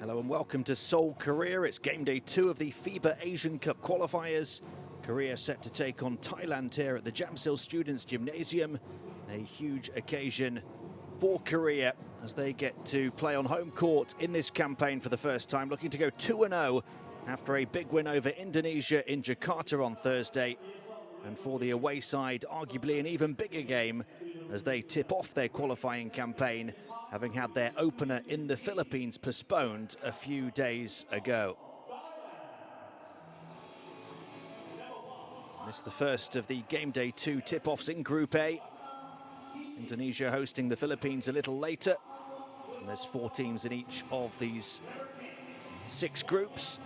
Hello and welcome to Seoul, Korea. It's game day 2 of the FIBA Asian Cup qualifiers. Korea set to take on Thailand here at the Jamsil Students Gymnasium. A huge occasion for Korea as they get to play on home court in this campaign for the first time, looking to go 2-0 after a big win over Indonesia in Jakarta on Thursday. And for the away side, arguably an even bigger game as they tip off their qualifying campaign, having had their opener in the Philippines postponed a few days ago. This is the first of the game day 2 tip-offs in Group A. Indonesia hosting the Philippines a little later. And there's 4 teams in each of these 6 groups.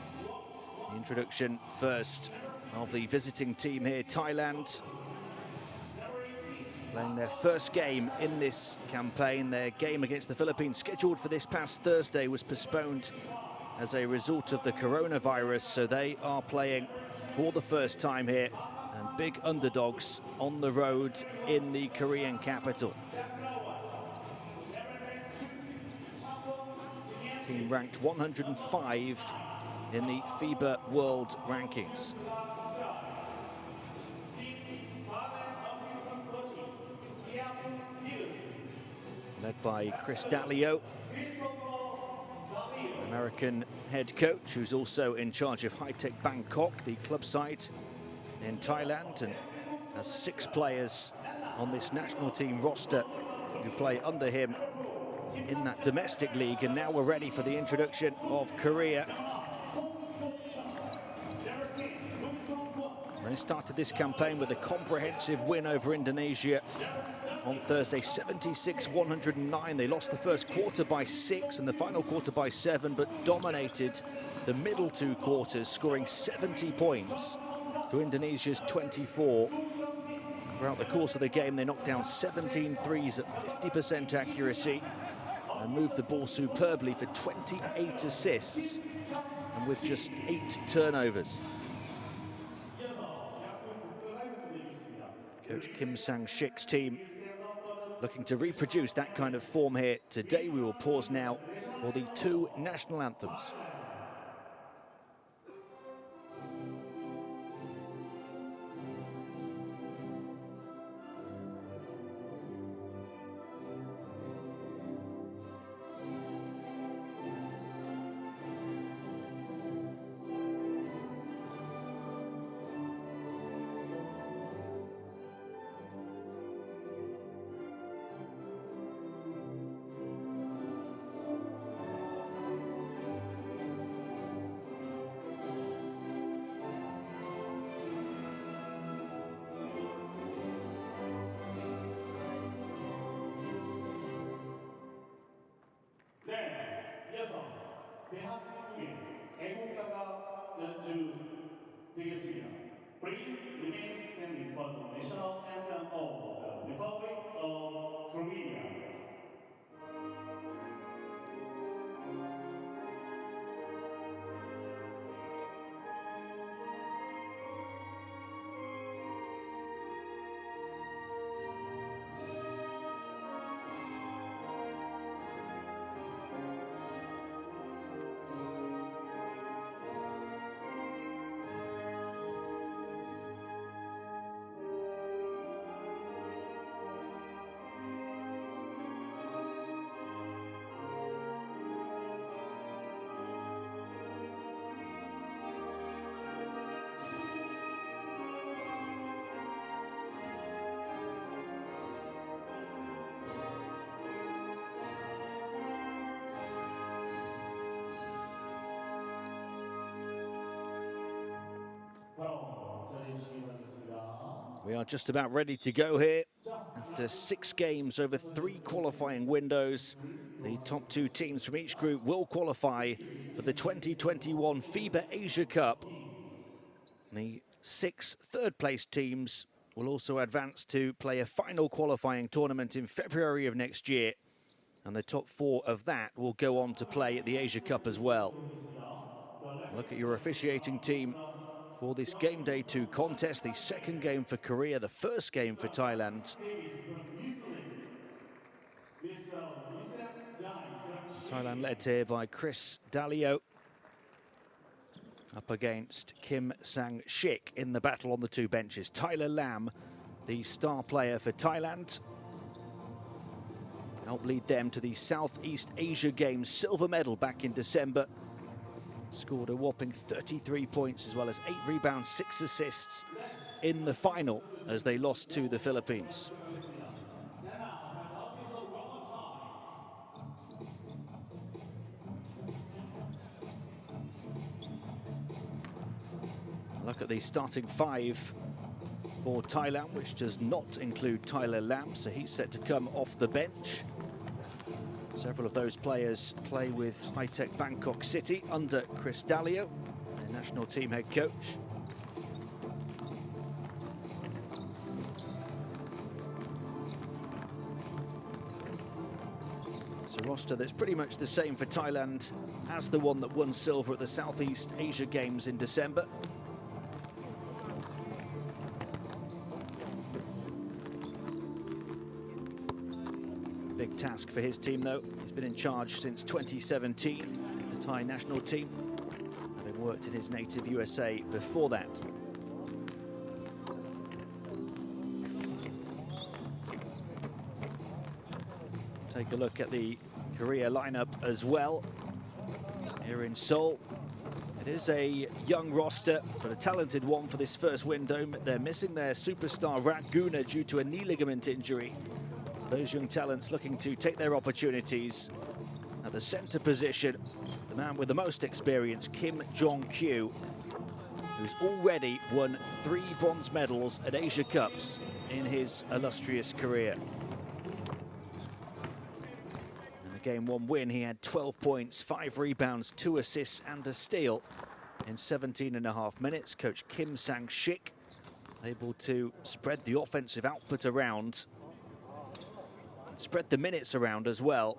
The introduction first of the visiting team here, Thailand. Playing their first game in this campaign. Their game against the Philippines, scheduled for this past Thursday, was postponed as a result of the coronavirus. So they are playing for the first time here, and big underdogs on the road in the Korean capital. Team ranked 105 in the FIBA World Rankings. Led by Chris D'Alio, American head coach, who's also in charge of High-Tech Bangkok, the club side in Thailand, and has 6 players on this national team roster who play under him in that domestic league. And now we're ready for the introduction of Korea. They started this campaign with a comprehensive win over Indonesia on Thursday, 76-109. They lost the first quarter by 6 and the final quarter by 7, but dominated the middle 2 quarters, scoring 70 points to Indonesia's 24. Throughout the course of the game, they knocked down 17 threes at 50% accuracy and moved the ball superbly for 28 assists and with just 8 turnovers. Coach Kim Sang-shik's team looking to reproduce that kind of form here today. We will pause now for the 2 national anthems. 이어서 대한민국의 애국가가 연주되겠습니다. Please remain standing for the national anthem of the Republic of Korea. We are just about ready to go here. After 6 games over 3 qualifying windows, the top 2 teams from each group will qualify for the 2021 FIBA Asia Cup. The 6 third-place teams will also advance to play a final qualifying tournament in February of next year. And the top 4 of that will go on to play at the Asia Cup as well. Look at your officiating team for this game day 2 contest. The second game for Korea, the first game for Thailand. Thailand led here by Chris Dalio, up against Kim Sang-shik in the battle on the two benches. Tyler Lam, the star player for Thailand, helped lead them to the Southeast Asia Games silver medal back in December. Scored a whopping 33 points as well as 8 rebounds, 6 assists in the final as they lost to the Philippines. Look at the starting 5 for Thailand, which does not include Tyler Lam, so he's set to come off the bench. Several of those players play with High-Tech Bangkok City under Chris Dalio, their national team head coach. It's a roster that's pretty much the same for Thailand as the one that won silver at the Southeast Asia Games in December. Big task for his team, though. He's been in charge since 2017, the Thai national team, having worked in his native USA before that. Take a look at the Korea lineup as well here in Seoul. It is a young roster, but a talented one for this first window. They're missing their superstar Rat Guna due to a knee ligament injury. So those young talents looking to take their opportunities. At the center position, the man with the most experience, Kim Jong-kyu, who's already won 3 bronze medals at Asia Cups in his illustrious career. In the Game 1 win, he had 12 points, 5 rebounds, 2 assists and a steal in 17.5 minutes. Coach Kim Sang-shik able to spread the offensive output around, spread the minutes around as well,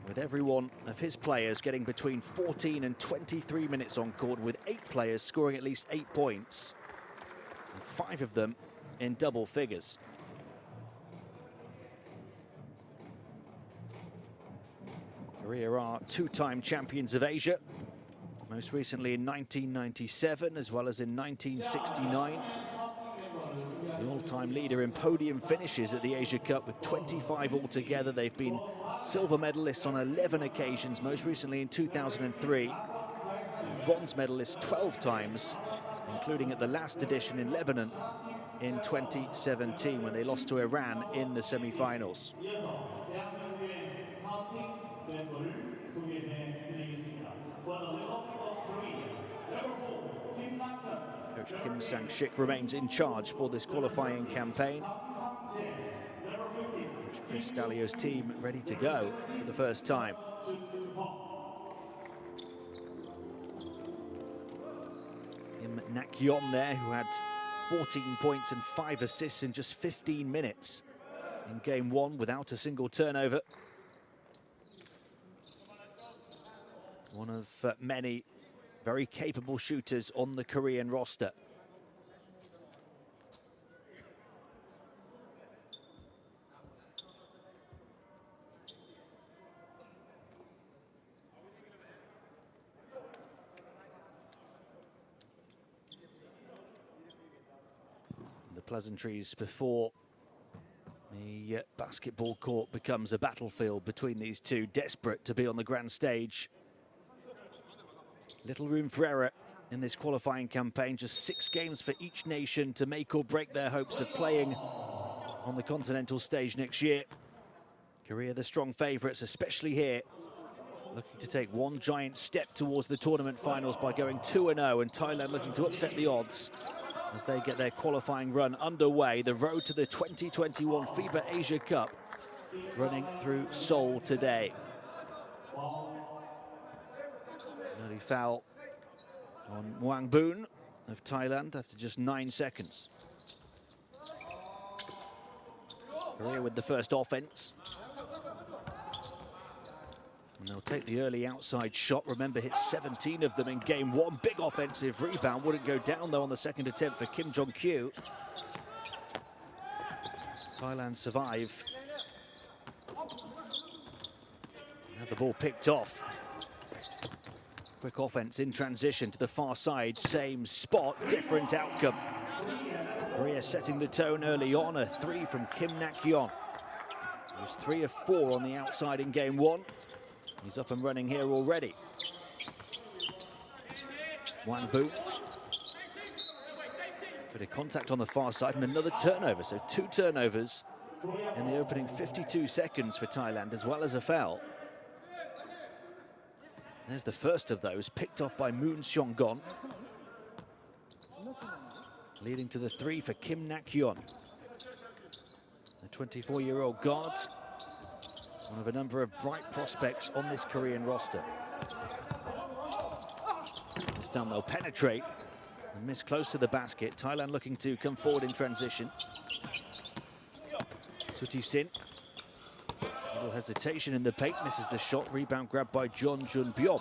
with every one of his players getting between 14 and 23 minutes on court, with 8 players scoring at least 8 points, and 5 of them in double figures. Korea are 2-time champions of Asia, most recently in 1997 as well as in 1969. The all-time leader in podium finishes at the Asia Cup with 25 altogether. They've been silver medalists on 11 occasions, most recently in 2003. Bronze medalists 12 times, including at the last edition in Lebanon in 2017 when they lost to Iran in the semi-finals. Coach Kim Sang-shik remains in charge for this qualifying campaign. Coach Chris Dalio's team ready to go for the first time. Kim Nak-yeon there, who had 14 points and 5 assists in just 15 minutes in Game 1 without a single turnover. One of many very capable shooters on the Korean roster. The pleasantries before the basketball court becomes a battlefield between these two, desperate to be on the grand stage. Little room for error in this qualifying campaign. Just 6 games for each nation to make or break their hopes of playing on the continental stage next year. Korea the strong favourites, especially here, looking to take one giant step towards the tournament finals by going 2-0, and Thailand looking to upset the odds as they get their qualifying run underway. The road to the 2021 FIBA Asia Cup running through Seoul today. Early foul on Muang Boon of Thailand after just 9 seconds. Korea with the first offense. And they'll take the early outside shot. Remember, hit 17 of them in Game 1. Big offensive rebound. Wouldn't go down, though, on the second attempt for Kim Jong-kyu. Thailand survive. They have the ball picked off. Quick offense in transition to the far side, same spot, different outcome. Korea setting the tone early on, a 3 from Kim Nak-yeon. He was 3 of 4 on the outside in game 1. He's up and running here already. Wang Bu. Bit of contact on the far side and another turnover, so 2 turnovers in the opening 52 seconds for Thailand, as well as a foul. There's the first of those, picked off by Moon Seong-gon. Leading to the 3 for Kim Nak-yeon. The 24-year-old guard, one of a number of bright prospects on this Korean roster. This time they'll penetrate and miss close to the basket. Thailand looking to come forward in transition. Suti-sin. Little hesitation in the paint, misses the shot. Rebound grabbed by Jeon Jun-byom.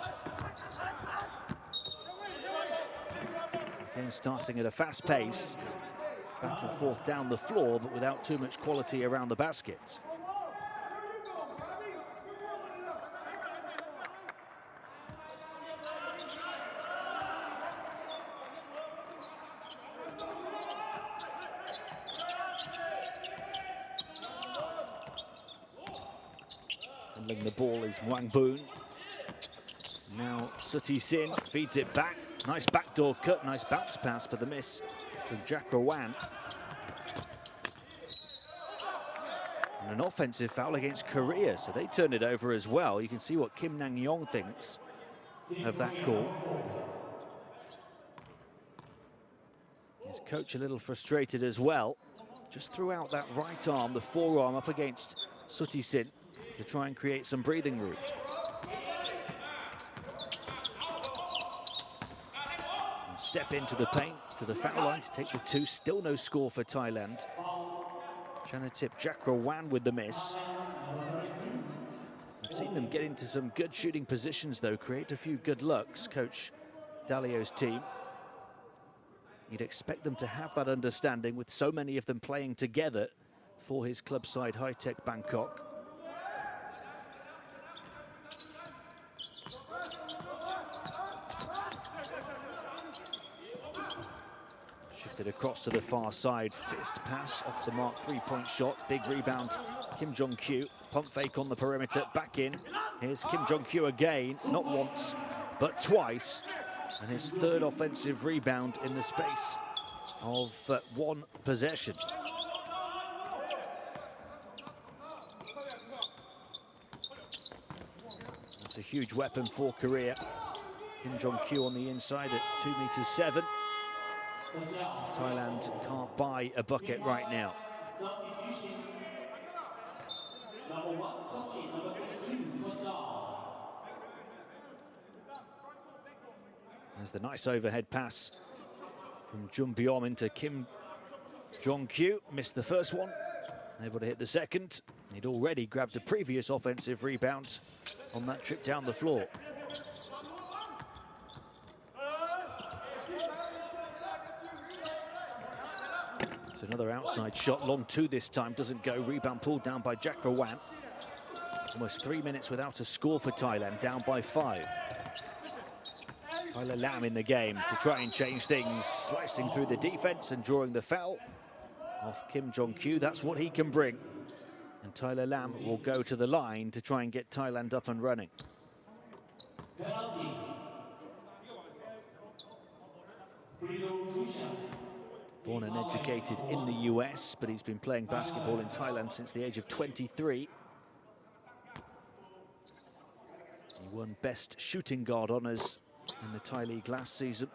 Game starting at a fast pace. Back and forth down the floor, but without too much quality around the basket. Handling the ball is Wang Boon. Now Suti-sin feeds it back. Nice backdoor cut, nice bounce pass, but the miss from Jack Rawan. And an offensive foul against Korea, so they turned it over as well. You can see what Kim Nak-yeon thinks of that call. His coach a little frustrated as well. Just threw out that right arm, the forearm up against Suti-sin to try and create some breathing room. Step into the paint, to the foul line to take the 2. Still no score for Thailand. Trying to tip Jack Rawan with the miss. I've seen them get into some good shooting positions though, create a few good looks, Coach Dalio's team. You'd expect them to have that understanding with so many of them playing together for his club side High-Tech Bangkok. Across to the far side, fist pass off the mark, 3-point shot, big rebound, Kim Jong-kyu, pump fake on the perimeter, back in. Here's Kim Jong-kyu again, not once, but twice, and his 3rd offensive rebound in the space of 1 possession. That's a huge weapon for Korea. Kim Jong-kyu on the inside at 2'7". Thailand can't buy a bucket right now. There's the nice overhead pass from Jun-byom into Kim Jong-kyu. Missed the first one, able to hit the second. He'd already grabbed a previous offensive rebound on that trip down the floor. It's another outside shot, long 2 this time, doesn't go. Rebound pulled down by Jack Rawan. Almost 3 minutes without a score for Thailand, down by 5. Tyler Lam in the game to try and change things, slicing through the defense and drawing the foul off Kim Jong-kyu. That's what he can bring. And Tyler Lam will go to the line to try and get Thailand up and running. Born and educated in the US, but he's been playing basketball in Thailand since the age of 23. He won Best Shooting Guard honours in the Thai League last season.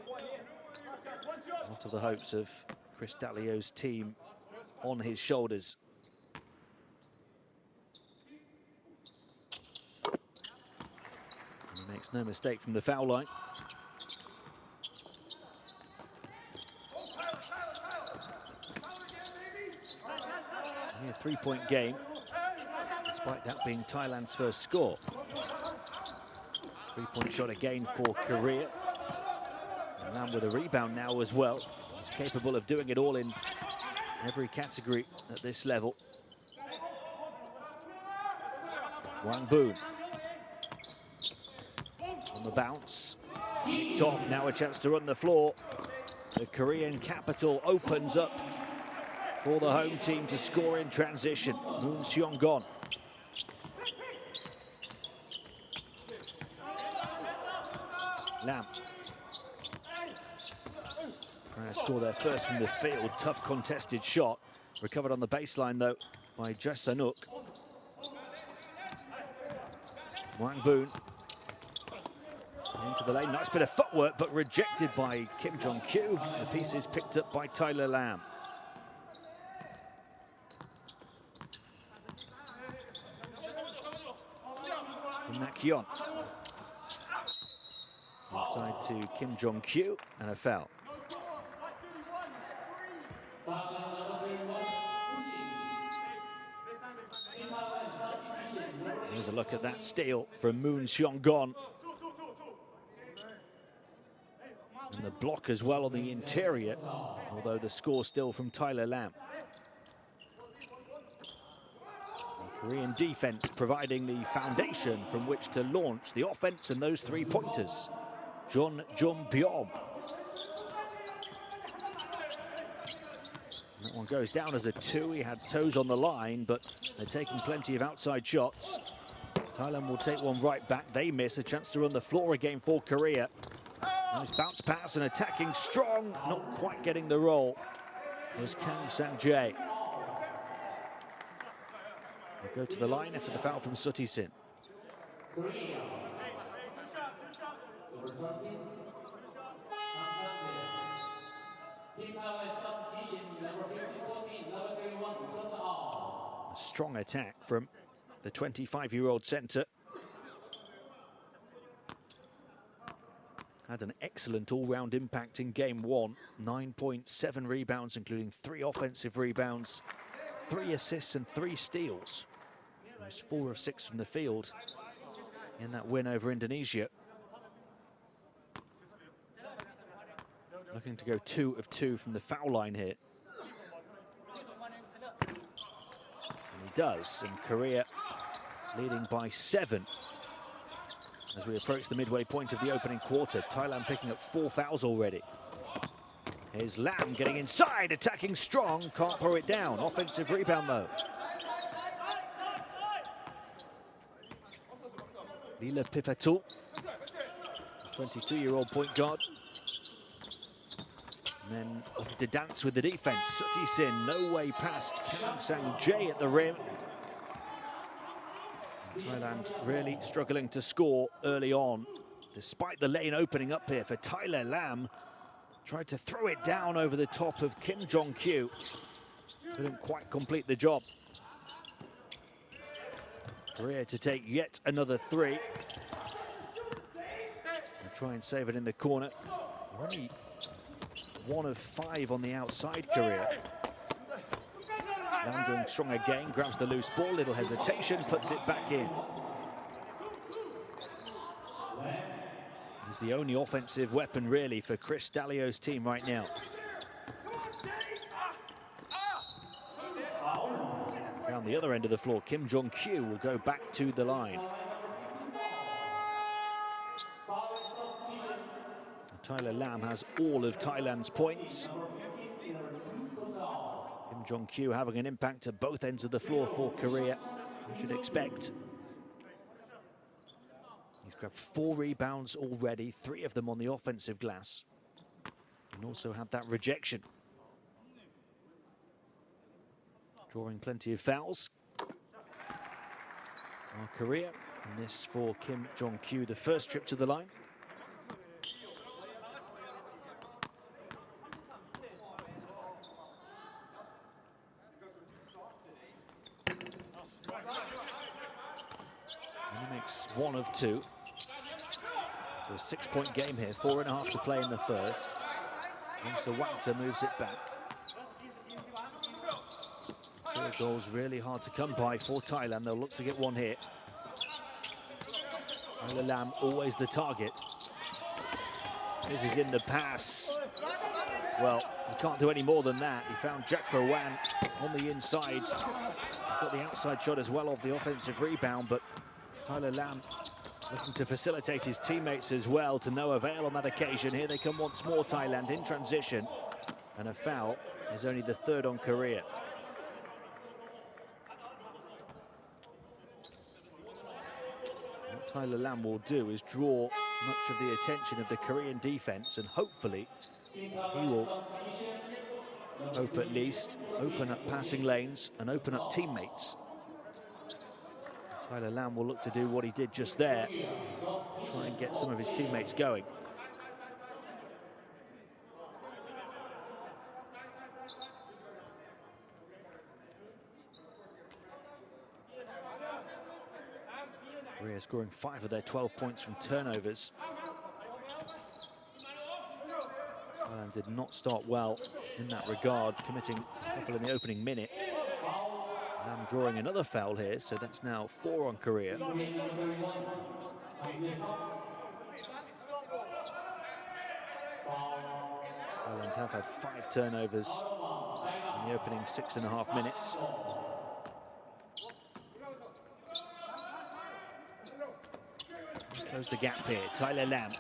A lot of the hopes of Chris Dalio's team on his shoulders. And he makes no mistake from the foul line. A 3-point game, despite that being Thailand's first score. 3-point shot again for Korea. And Lam with a rebound now as well. He's capable of doing it all in every category at this level. Wang Boon on the bounce. Kicked off, now a chance to run the floor. The Korean capital opens up for the home team to score in transition. Moon Seong-gon. Lam. Trying to score their first from the field. Tough contested shot. Recovered on the baseline though by Jesanuk. Wang Boon into the lane. Nice bit of footwork, but rejected by Kim Jong-kyu. The piece is picked up by Tyler Lam. From Nakyeon. Inside to Kim Jong-kyu, and a foul. Here's a look at that steal from Moon Seong-gon. And the block as well on the interior, although the score still from Tyler Lam. The Korean defense providing the foundation from which to launch the offense and those three-pointers. Jeon Jung-byom. That one goes down as a 2. He had toes on the line, but they're taking plenty of outside shots. Thailand will take one right back. They miss. A chance to run the floor again for Korea. Nice bounce pass and attacking strong. Not quite getting the roll. There's Kang Sang-jae. They go to the line after the foul from Suti-sin. A strong attack from the 25-year-old centre. Had an excellent all-round impact in game one. 9.7 rebounds, including 3 offensive rebounds, 3 assists and 3 steals. There's 4 of 6 from the field in that win over Indonesia. Looking to go 2 of 2 from the foul line here. And he does, and Korea leading by 7. As we approach the midway point of the opening quarter, Thailand picking up 4 fouls already. Here's Lam getting inside, attacking strong, can't throw it down. Offensive rebound though. Lila Pipatu, 22-year-old point guard. And then looking to dance with the defense. Suti-sin, no way past Kang Sang-jae at the rim. Thailand really struggling to score early on, despite the lane opening up here for Tyler Lam. Tried to throw it down over the top of Kim Jong-kyu. Couldn't quite complete the job. Korea to take yet another 3. They'll try and save it in the corner. Only 1 of 5 on the outside, Korea. Lam going strong again, grabs the loose ball, little hesitation, puts it back in. He's the only offensive weapon really for Chris Dallio's team right now. Down the other end of the floor, Kim Jong-kyu will go back to the line. Tyler Lam has all of Thailand's points. Kim Jong-kyu having an impact at both ends of the floor for Korea, you should expect. He's grabbed 4 rebounds already, 3 of them on the offensive glass. And also had that rejection. Drawing plenty of fouls. Korea, and this for Kim Jong-kyu, the first trip to the line. And he makes 1 of 2. So a 6-point game here, 4.5 to play in the first. And so Wangta moves it back. 4 goals really hard to come by for Thailand. They'll look to get 1 hit. Tyler Lam always the target. This is in the pass. Well, he can't do any more than that. He found Jack Rowan on the inside. Got the outside shot as well off the offensive rebound, but Tyler Lam looking to facilitate his teammates as well, to no avail on that occasion. Here they come once more, Thailand in transition. And a foul is only the third on Korea. What Tyler Lam will do is draw much of the attention of the Korean defense, and hopefully he will hope at least open up passing lanes and open up teammates. Tyler Lam will look to do what he did just there, try and get some of his teammates going. Korea scoring 5 of their 12 points from turnovers. Thailand did not start well in that regard, committing a couple in the opening minute. Lam drawing another foul here, so that's now 4 on Korea. Thailand have had 5 turnovers in the opening 6.5 minutes. Close the gap here, Tyler Lam.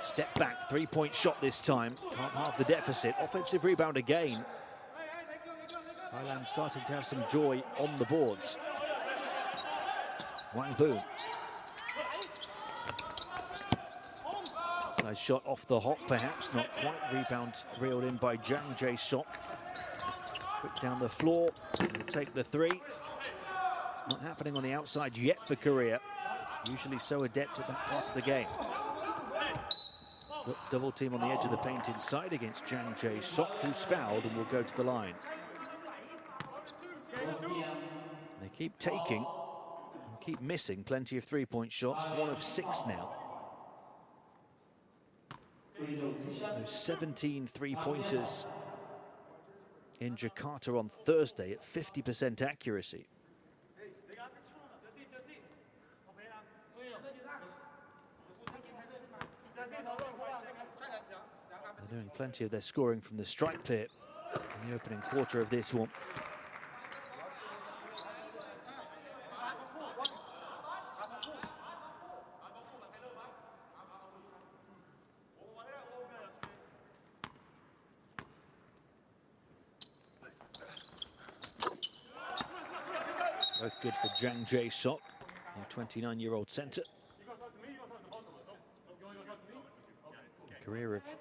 Step back, 3-point shot this time. Can't halve the deficit. Offensive rebound again. Thailand starting to have some joy on the boards. Wang Boon. Nice shot off the hop, perhaps not quite. Rebound reeled in by Jang Jae-sok. Quick down the floor, will take the 3. It's not happening on the outside yet for Korea. Usually so adept at that part of the game. Double team on the edge of the paint inside against Jang Jae-sok, who's fouled and will go to the line. They keep taking and keep missing plenty of 3-point shots, 1 of 6 now. Those 17 3-pointers in Jakarta on Thursday at 50% accuracy. They're doing plenty of their scoring from the stripe pit in the opening quarter of this one. Both good for Jang Jae-sok, the 29-year-old center. Korea have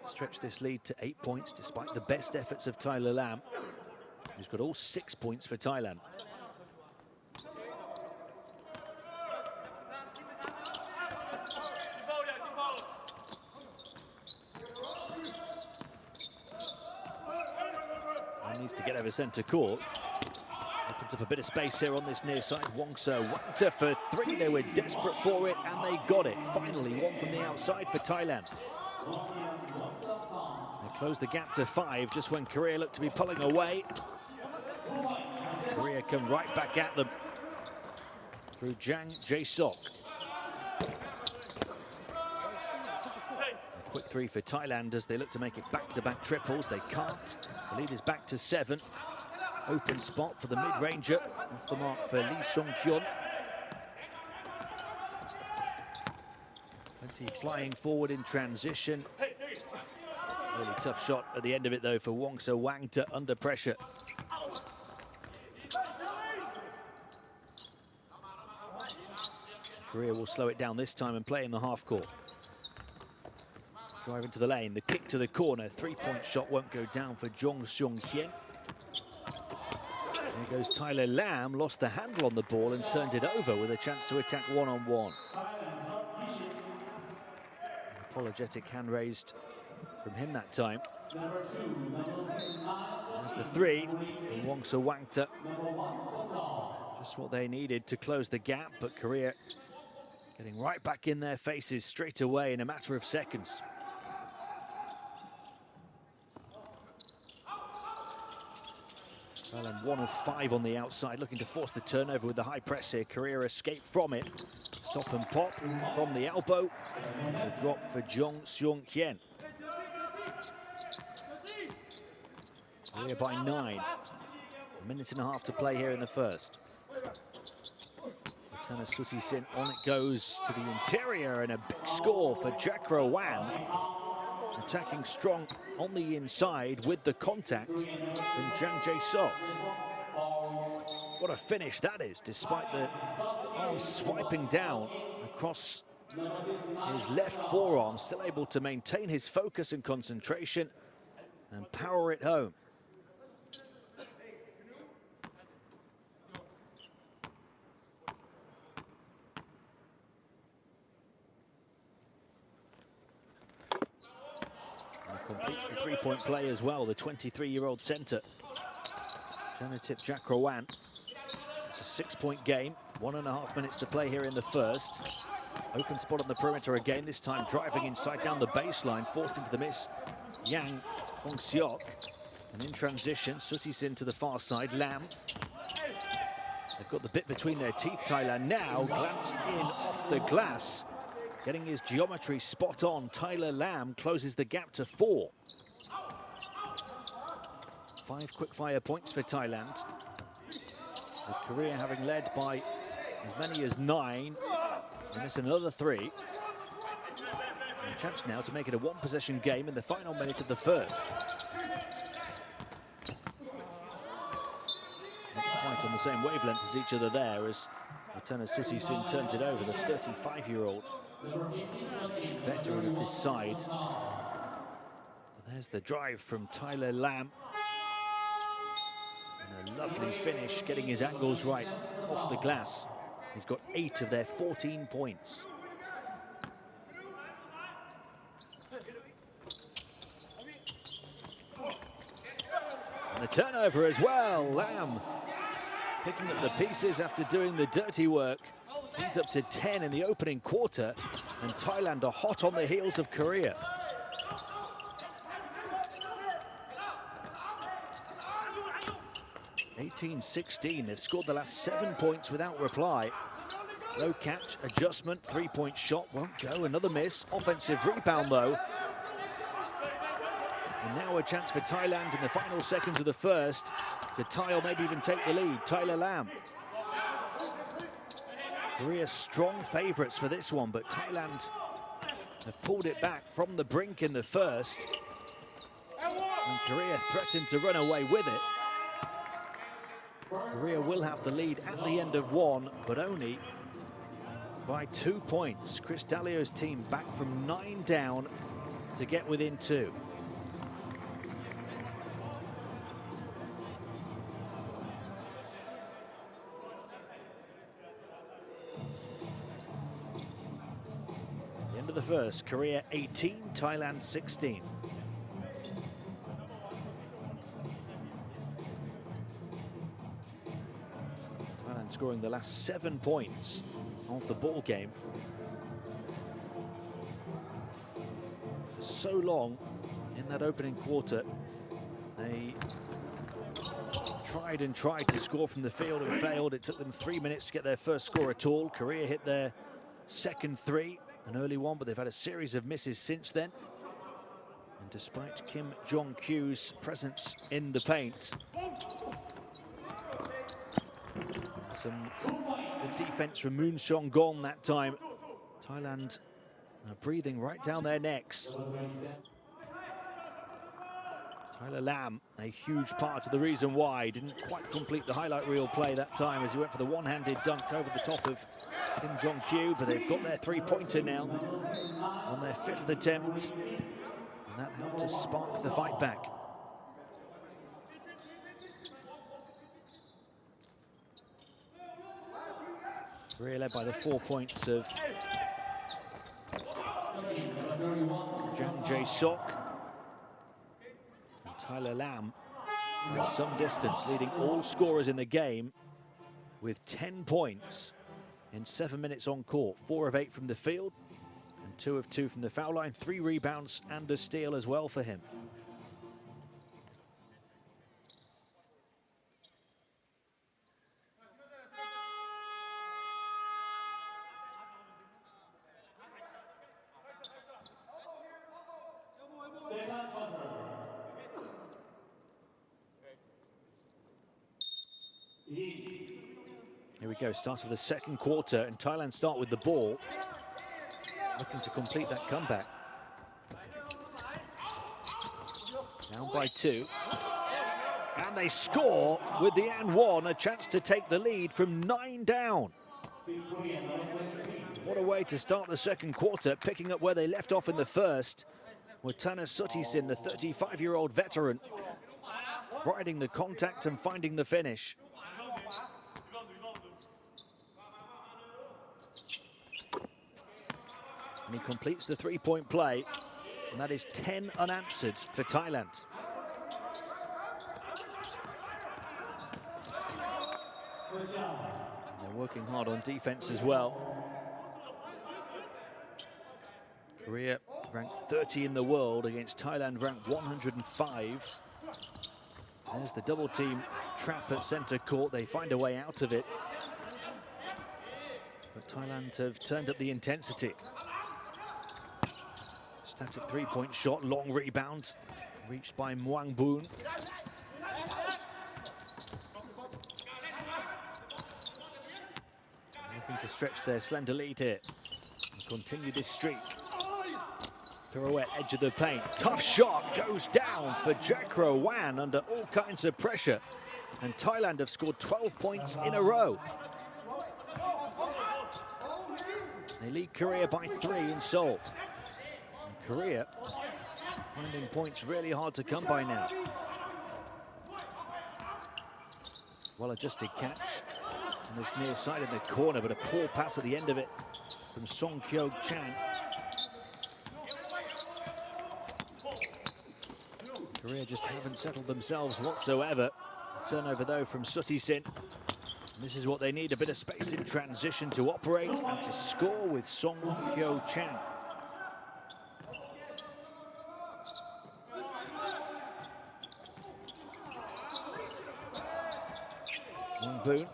stretched this lead to 8 points despite the best efforts of Tyler Lam, who's got all 6 points for Thailand. He needs to get over center court. Opens up a bit of space here on this near side. Wongso Wangta for 3. They were desperate for it and they got it. Finally, 1 from the outside for Thailand. They close the gap to 5 just when Korea looked to be pulling away. Korea come right back at them through Jang Jae-sok. A quick 3 for Thailand as they look to make it back-to-back triples. They can't. The lead is back to 7. Open spot for the mid-ranger, off the mark for Lee Sung-kyun. Plenty flying forward in transition. Really tough shot at the end of it though for Wongso Wangta under pressure. Korea will slow it down this time and play in the half court. Drive into the lane, the kick to the corner. 3-point shot won't go down for Jong Seung-hyen. There goes Tyler Lam, lost the handle on the ball and turned it over with a chance to attack one-on-one. Apologetic hand raised from him that time. There's the 3 from Wongso Wangta. Just what they needed to close the gap, but Korea getting right back in their faces straight away in a matter of seconds. Thailand 1 of 5 on the outside, looking to force the turnover with the high press here. Korea escape from it. Stop and pop from the elbow. A drop for Jong Seung-hyen. Korea by 9. A minute and a half to play here in the first. Lieutenant Sutisin on it goes to the interior, and a big score for Jack Rowan. Attacking strong on the inside with the contact from Jang Jae-sok. What a finish that is, despite the arm swiping down across his left forearm, still able to maintain his focus and concentration and power it home. Completes the three-point play as well, the 23-year-old centre. Janatip Jack Rowan. It's a 6-point game, 1.5 minutes to play here in the first. Open spot on the perimeter again, this time driving inside down the baseline, forced into the miss. Yang Hong-seok. And in transition, Sutisin to the far side, Lam. They've got the bit between their teeth, Thailand now, glanced in off the glass. Getting his geometry spot on, Tyler Lam closes the gap to 4. 5 quick-fire points for Thailand, with Korea having led by as many as 9. And it's another 3. And a chance now to make it a one-possession game in the final minute of the first. Not quite on the same wavelength as each other there, as Lieutenant Sutisin turns it over, the 35-year-old veteran of this side. There's the drive from Tyler Lam. And a lovely finish, getting his angles right off the glass. He's got 8 of their 14 points. And a turnover as well. Lam picking up the pieces after doing the dirty work. He's up to 10 in the opening quarter, and Thailand are hot on the heels of Korea. (18-16). They've scored the last 7 points without reply. Low catch, adjustment, 3-point shot, won't go, another miss. Offensive rebound though. And now a chance for Thailand in the final seconds of the first to tie or maybe even take the lead. Tyler Lam. Korea strong favourites for this one, but Thailand have pulled it back from the brink in the first. And Korea threatened to run away with it. Korea will have the lead at the end of 1, but only by 2 points. Chris Dallio's team back from 9 down to get within 2. End of the first, Korea 18, Thailand 16. Thailand scoring the last 7 points of the ball game. So long in that opening quarter, they tried and tried to score from the field and failed. It took them 3 minutes to get their first score at all. Korea hit their second 3. An early one, but they've had a series of misses since then. And despite Kim Jong-kyu's presence in the paint, some good defense from Moon Song-gon that time. Thailand breathing right down their necks. Tyler Lam, a huge part of the reason why. Didn't quite complete the highlight reel play that time as he went for the one-handed dunk over the top of Kim Jong-kyu, but they've got their three-pointer now on their 5th attempt, and that helped to spark the fight back. Korea led by the 4 points of Jang Jae-sok. And Tyler Lam with some distance, leading all scorers in the game with 10 points in 7 minutes on court. 4 of 8 from the field and 2 of 2 from the foul line. 3 rebounds and a steal as well for him. Here we we go, start of the second quarter, and Thailand start with the ball, looking to complete that comeback. Down by 2. And they score with the and 1, a chance to take the lead from 9 down. What a way to start the second quarter, picking up where they left off in the first, with Tana Sutisin, the 35-year-old veteran, riding the contact and finding the finish. And he completes the three-point play, and that is 10 unanswered for Thailand. And they're working hard on defense as well. Korea ranked 30 in the world against Thailand ranked 105. There's the double team trap at center court. They find a way out of it. But Thailand have turned up the intensity. Static three-point shot, long rebound, reached by Muang Boon. Looking to stretch their slender lead here and continue this streak. Pirouette, edge of the paint, tough shot, goes down for Jacro Wan under all kinds of pressure. And Thailand have scored 12 points in a row. They lead Korea by 3 in Seoul. And Korea finding points really hard to come by now. Well-adjusted catch on this near side in the corner, but a poor pass at the end of it from Song Kyo Chang. Korea just haven't settled themselves whatsoever. Turnover though from Sutisin. This is what they need, a bit of space in transition to operate and to score with Song Kyo Chang. Wang Boon.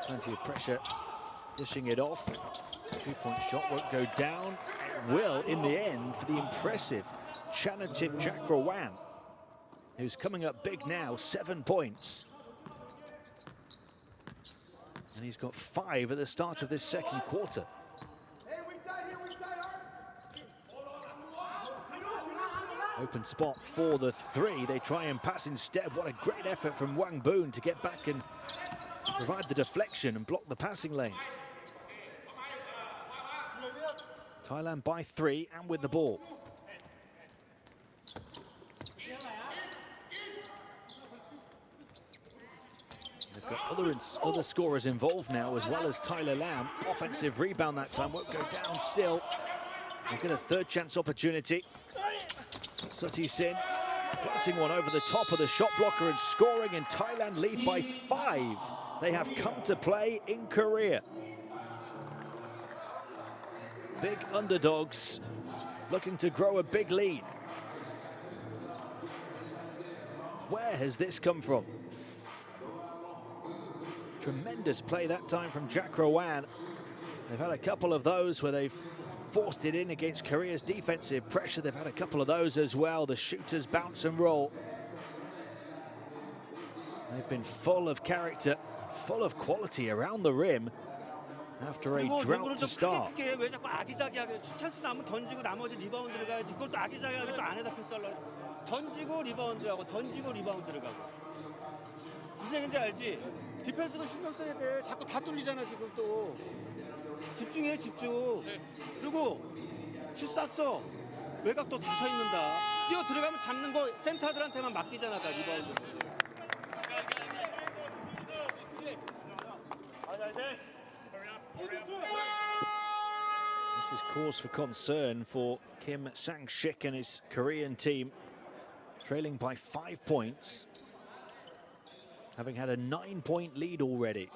Plenty of pressure, dishing it off. Three-point shot won't go down. It will in the end for the impressive Chanatip Jackrawan, who's coming up big now, 7 points. And he's got 5 at the start of this second quarter. Open spot for the 3. They try and pass instead. What a great effort from Wang Boon to get back and provide the deflection and block the passing lane. Thailand by 3 and with the ball. They've got other scorers involved now, as well as Tyler Lam. Offensive rebound that time, won't go down still. They'll get a third chance opportunity. Sutisin floating one over the top of the shot blocker and scoring, and Thailand lead by 5. They have come to play in Korea. Big underdogs looking to grow a big lead. Where has this come from? Tremendous play that time from Jackrawan. They've had a couple of those where they've forced it in against Korea's defensive pressure. They've had a couple of those as well. The shooters bounce and roll. They've been full of character, full of quality around the rim after a drought to start. 찬스 나면 던지고 나머지 리바운드를 가야지. 그걸 또 아기자기하게 또 안에다 패스하려고. 던지고 리바운드하고 던지고 리바운드를 가고. 무슨 얘기인지 알지? 디펜스가 신경 써야 돼. 자꾸 다 뚫리잖아 지금 또. 집중해 집중. 그리고 슛 쐈어. 외곽도 다 서 있는다. 뛰어 들어가면 잡는 거 센터들한테만 맡기잖아 다 리바운드. This is cause for concern for Kim Sang-shik and his Korean team, trailing by 5 points, having had a 9-point lead already.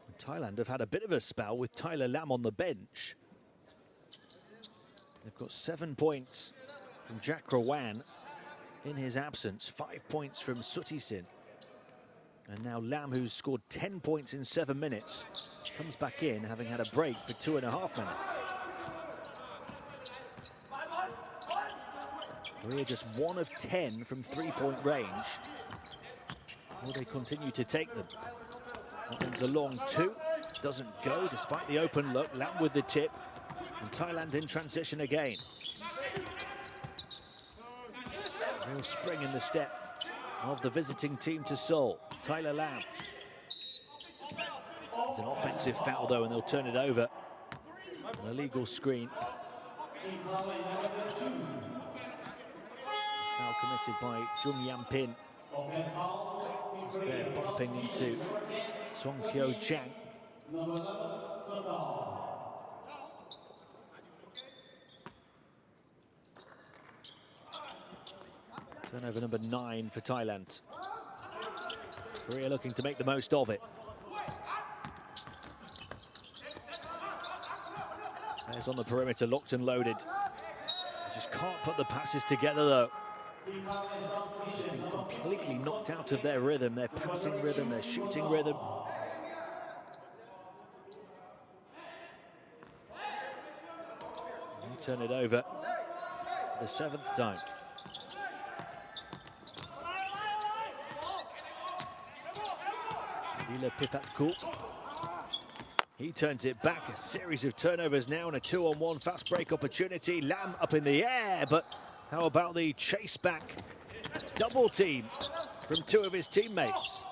And Thailand have had a bit of a spell with Tyler Lam on the bench. They've got 7 points from Jackrawan in his absence, 5 points from Sutisin. And now Lam, who's scored 10 points in 7 minutes, comes back in, having had a break for 2.5 minutes. Korea just 1 of 10 from three-point range. Will they continue to take them? That one's a long two. Doesn't go despite the open look. Lam with the tip. And Thailand in transition again. Real spring in the step of the visiting team to Seoul. Tyler Lam. It's an offensive foul though, and they'll turn it over. An illegal screen. Foul committed by Jung Yan Pin. As they're bumping into Song Kyo Chang. Turnover number 9 for Thailand. Korea looking to make the most of it. There's on the perimeter, locked and loaded. They just can't put the passes together though. They've been completely knocked out of their rhythm, their passing rhythm, their shooting rhythm. And they turn it over for the 7th time. Ila Pipatku. He turns it back. A series of turnovers now and a 2-on-1 fast break opportunity. Lam up in the air, but how about the chase back double team from 2 of his teammates?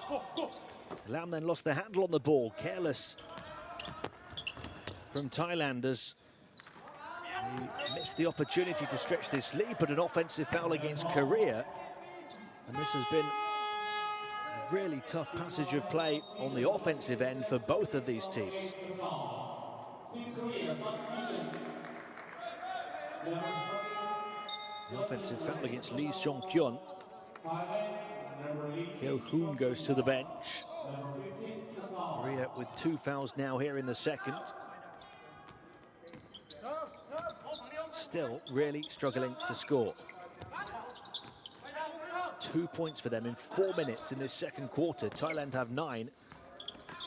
Lam then lost the handle on the ball. Careless from Thailand as he missed the opportunity to stretch this lead, but an offensive foul against Korea. And this has been a really tough passage of play on the offensive end for both of these teams. The offensive foul against Lee Seong-kyun. Kyo Hoon goes to the bench. Korea with 2 fouls now here in the second. Still really struggling to score. 2 points for them in 4 minutes in this second quarter. Thailand have 9.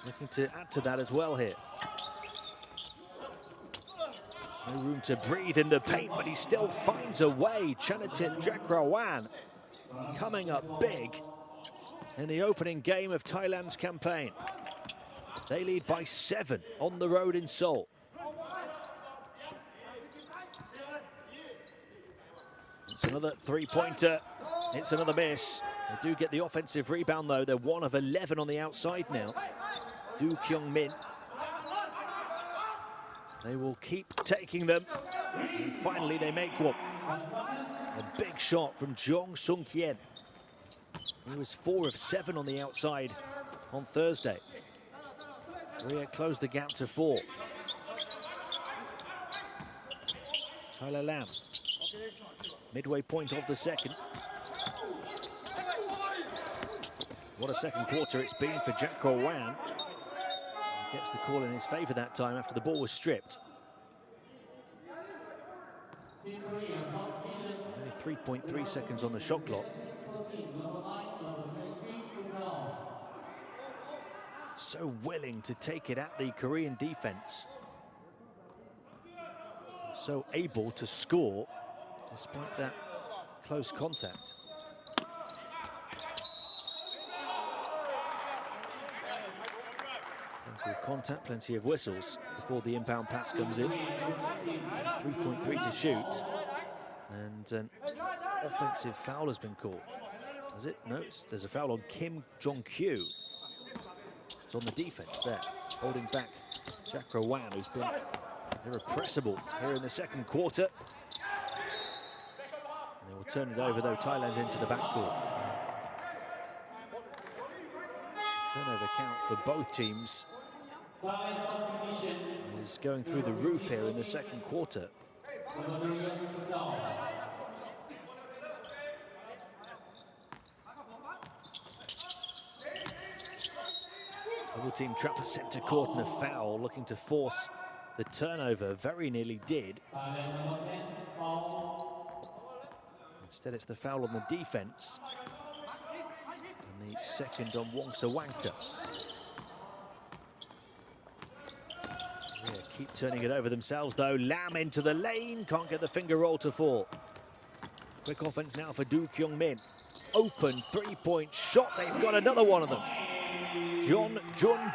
Looking to add to that as well here. No room to breathe in the paint, but he still finds a way. Chanatin Jakrawan coming up big in the opening game of Thailand's campaign. They lead by 7 on the road in Seoul. It's another three-pointer. It's another miss. They do get the offensive rebound, though. They're 1 of 11 on the outside now. Do Kyung Min. They will keep taking them. And finally, they make one. A big shot from Jong Sung-hyen. He was 4 of 7 on the outside on Thursday. Korea closed the gap to 4. Tyler Lam. Midway point of the second. What a second quarter it's been for Jack Wan. Gets the call in his favor that time after the ball was stripped. Only 3.3 seconds on the shot clock. So willing to take it at the Korean defense. So able to score despite that close contact. Plenty of contact, plenty of whistles before the inbound pass comes in. 3.3 to shoot. And an offensive foul has been called. Is it? No, there's a foul on Kim Jong-kyu. It's on the defense there, holding back Jack Wan, who's been irrepressible here in the second quarter. And they will turn it over, though, Thailand into the backcourt. Turnover count for both teams is going through the roof here in the second quarter. Double team trap center court and a foul, looking to force the turnover. Very nearly did. Instead, it's the foul on the defense. And the second on Wongsa-Wangta. Yeah, keep turning it over themselves, though. Lam into the lane. Can't get the finger roll to fall. Quick offense now for Do Kyung-min. Open three-point shot. They've got another one of them. Jun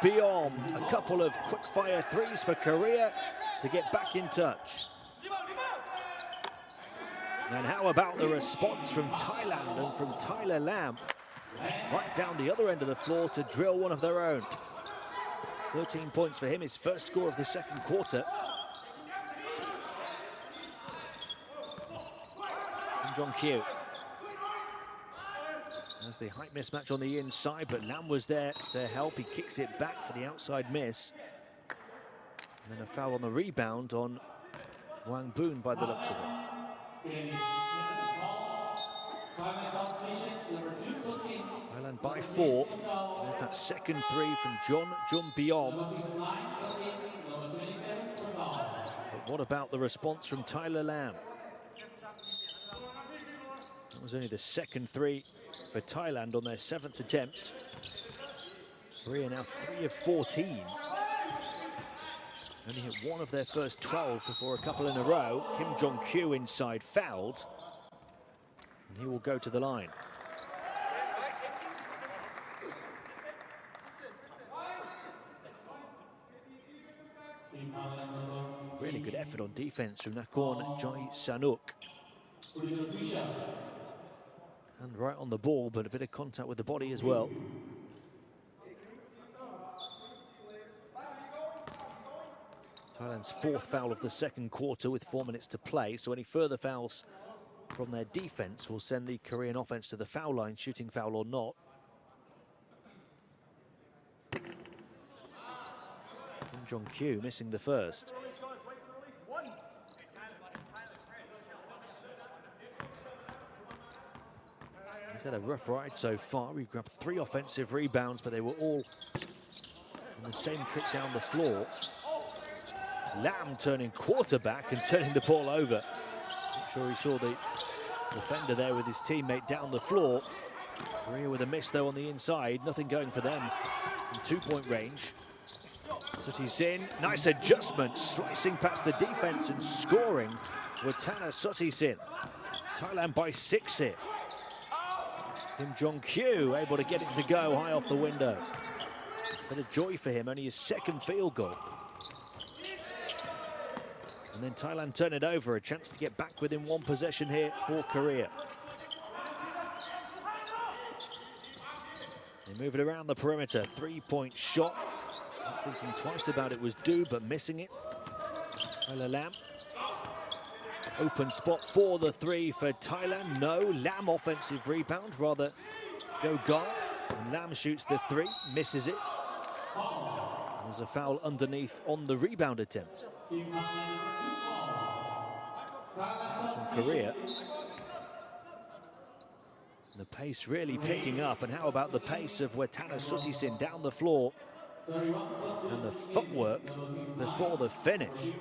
Beom. A couple of quick-fire threes for Korea to get back in touch. And how about the response from Thailand and from Tyler Lam? Right down the other end of the floor to drill one of their own. 13 points for him, his first score of the second quarter. Kim Jong-kyu. There's the height mismatch on the inside, but Lam was there to help. He kicks it back for the outside miss. And then a foul on the rebound on Wang Boon by the looks of it. Thailand by 4. There's that second three from Jun Beom. But what about the response from Tyler Lam? That was only the second three for Thailand on their 7th attempt. Korea now 3 of 14. Only hit one of their first 12 before a couple in a row. Kim Jong-kyu inside fouled. And he will go to the line. Really good effort on defense from Nakorn Choi-sanuk. And right on the ball, but a bit of contact with the body as well. Thailand's 4th foul of the second quarter with 4 minutes to play, so any further fouls from their defense will send the Korean offense to the foul line, shooting foul or not. Kim Jong-kyu missing the first. He's had a rough ride so far. He grabbed 3 offensive rebounds, but they were all on the same trip down the floor. Lam turning quarterback and turning the ball over. Not sure he saw the defender there with his teammate down the floor. Korea with a miss though on the inside. Nothing going for them from 2-point range. Suti-sin, nice adjustment, slicing past the defense and scoring with Tana Suti-sin. Thailand by 6 here. Kim Jong-kyu able to get it to go high off the window. Bit of joy for him, only his 2nd field goal. And then Thailand turn it over, a chance to get back within 1 possession here for Korea. They move it around the perimeter, 3-point shot. Not thinking twice about it was Do, but missing it. Tyler Lam. Open spot for the 3 for Thailand. No, Lam offensive rebound, rather go Gar. And Lam shoots the 3, misses it. And there's a foul underneath on the rebound attempt. From Korea. The pace really picking up, and how about the pace of Wetana Suti-sin down the floor and the footwork before the finish.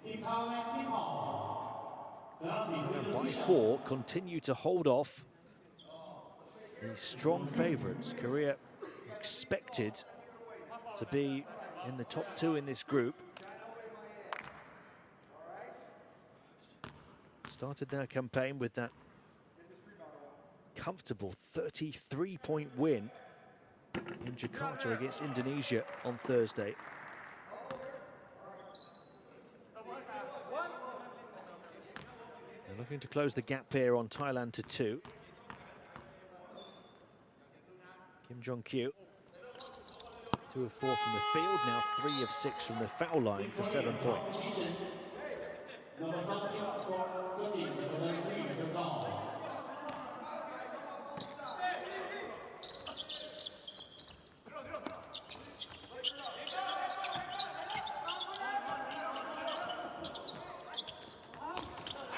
And by 4, continue to hold off the strong favourites. Korea expected to be in the top 2 in this group. Started their campaign with that comfortable 33-point win in Jakarta against Indonesia on Thursday. They're looking to close the gap here on Thailand to 2. Kim Jong-kyu, 2 of 4 from the field, now 3 of 6 from the foul line for 7 points.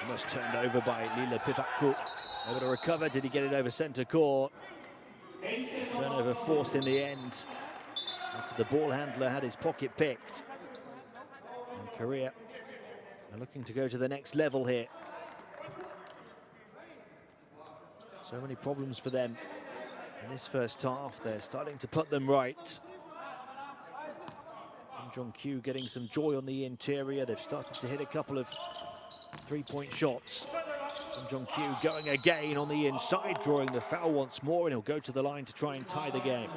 Almost turned over by Lila Pivaku. Able to recover. Did he get it over centre court? Turnover forced in the end after the ball handler had his pocket picked. And Korea are looking to go to the next level here. So many problems for them in this first half. They're starting to put them right. Kim Jong-kyu getting some joy on the interior. They've started to hit a couple of three-point shots. Kim Jong-kyu going again on the inside, drawing the foul once more, and he'll go to the line to try and tie the game.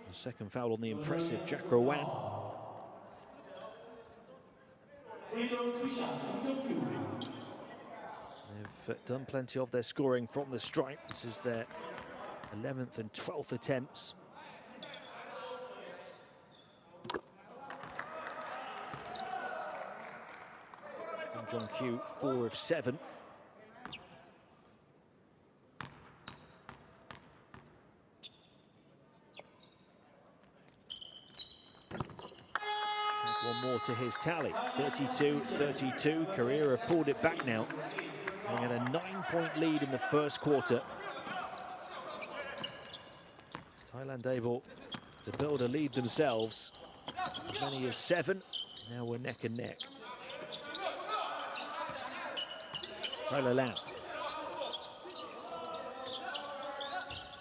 The second foul on the impressive Jack Rowan. They've done plenty of their scoring from the stripe. This is their 11th and 12th attempts. Kim Jong-kyu, 4 of 7. One more to his tally, 32-32. Korea have pulled it back now. They had a 9-point lead in the first quarter. Thailand able to build a lead themselves. As many as 7. Now we're neck and neck. Tyler Lam.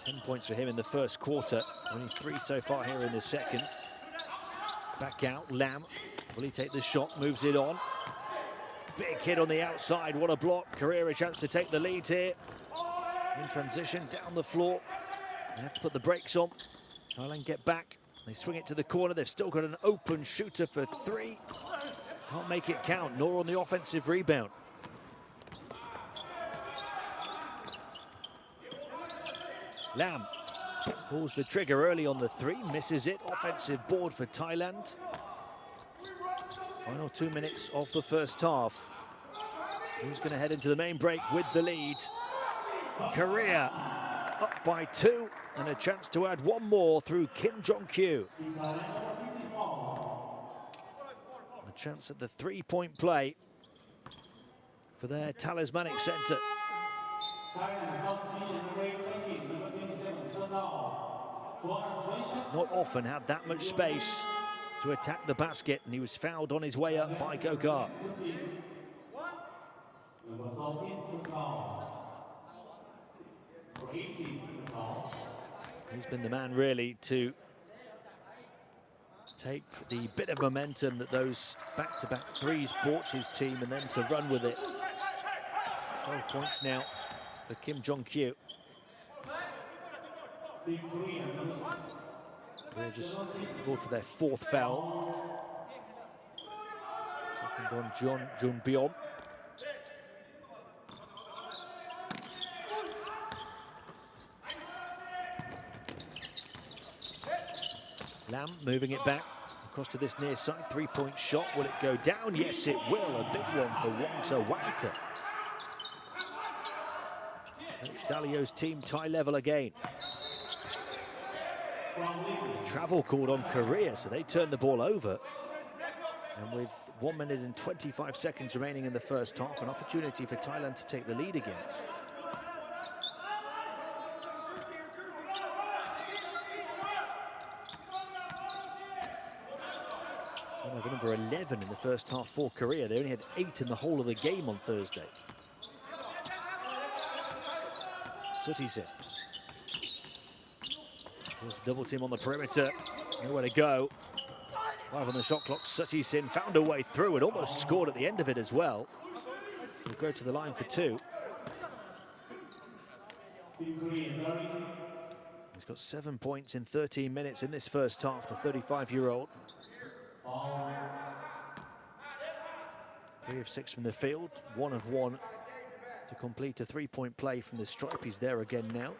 10 points for him in the first quarter. Only 3 so far here in the second. Back out, Lam. Will he take the shot? Moves it on. Big hit on the outside. What a block. Korea a chance to take the lead here. In transition, down the floor. They have to put the brakes on. Thailand get back. They swing it to the corner. They've still got an open shooter for 3. Can't make it count, nor on the offensive rebound. Lam pulls the trigger early on the 3, misses it. Offensive board for Thailand. Final 2 minutes of the first half. Who's going to head into the main break with the lead? Korea up by 2, and a chance to add 1 more through Kim Jong-kyu. A chance at the 3-point play for their talismanic center. He's not often had that much space to attack the basket, and he was fouled on his way up by Gogar. He's been the man really to take the bit of momentum that those back-to-back threes brought his team and then to run with it. 12 points now for Kim Jong-kyu. They're just called for their 4th foul. Second on Jun Byom. Lam moving it back across to this near side. 3-point shot. Will it go down? Yes, it will. A big one for Wangta Wangta. Coach Dalio's team tie level again. Travel called on Korea, so they turn the ball over. And with 1 minute and 25 seconds remaining in the first half, an opportunity for Thailand to take the lead again. Turnover number 11 in the first half for Korea. They only had 8 in the whole of the game on Thursday. Sutisen. There's a double team on the perimeter. Nowhere to go. 5 on the shot clock. Sutisen found a way through and almost scored at the end of it as well. He'll go to the line for 2. He's got 7 points in 13 minutes in this first half, the 35-year-old. 3 of 6 from the field, 1 of 1 to complete a 3-point play from the stripe. He's there again now.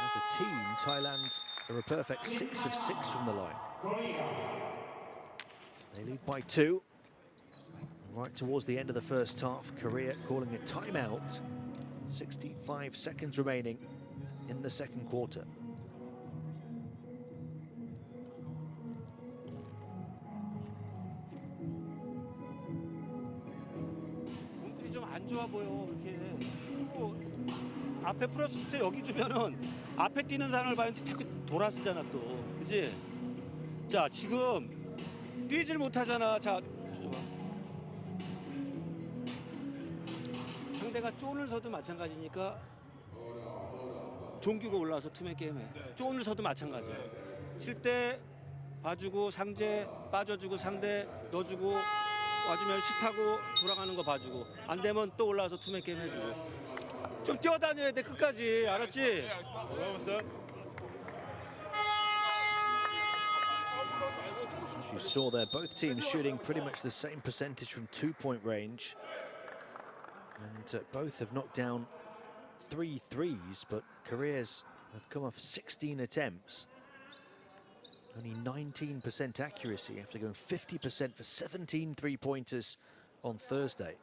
As a team, Thailand are a perfect 6 of 6 from the line. They lead by 2. Right towards the end of the first half, Korea calling a timeout. 65 seconds remaining in the second quarter. 좀 안 좋아 보여. 이렇게 그리고 앞에 프로스트 여기 주면은 앞에 뛰는 사람을 봤는데 자꾸 돌아서잖아 또, 그지? 자 지금 뛰질 못하잖아. 자 상대가 쫀을 서도 마찬가지니까 종규가 올라와서 투맨 게임해. 쫀을 서도 마찬가지야. 칠 때 봐주고 상대 빠져주고 상대 넣어주고 와주면 슛하고 돌아가는 거 봐주고 안 되면 또 올라와서 투맨 게임 해주고 좀 뛰어다녀야 돼 끝까지. 알았지? As you saw there, both teams shooting pretty much the same percentage from two-point range. And both have knocked down 3 threes, but Korea's have come off 16 attempts. Only 19% accuracy after going 50% for 17 three-pointers on Thursday.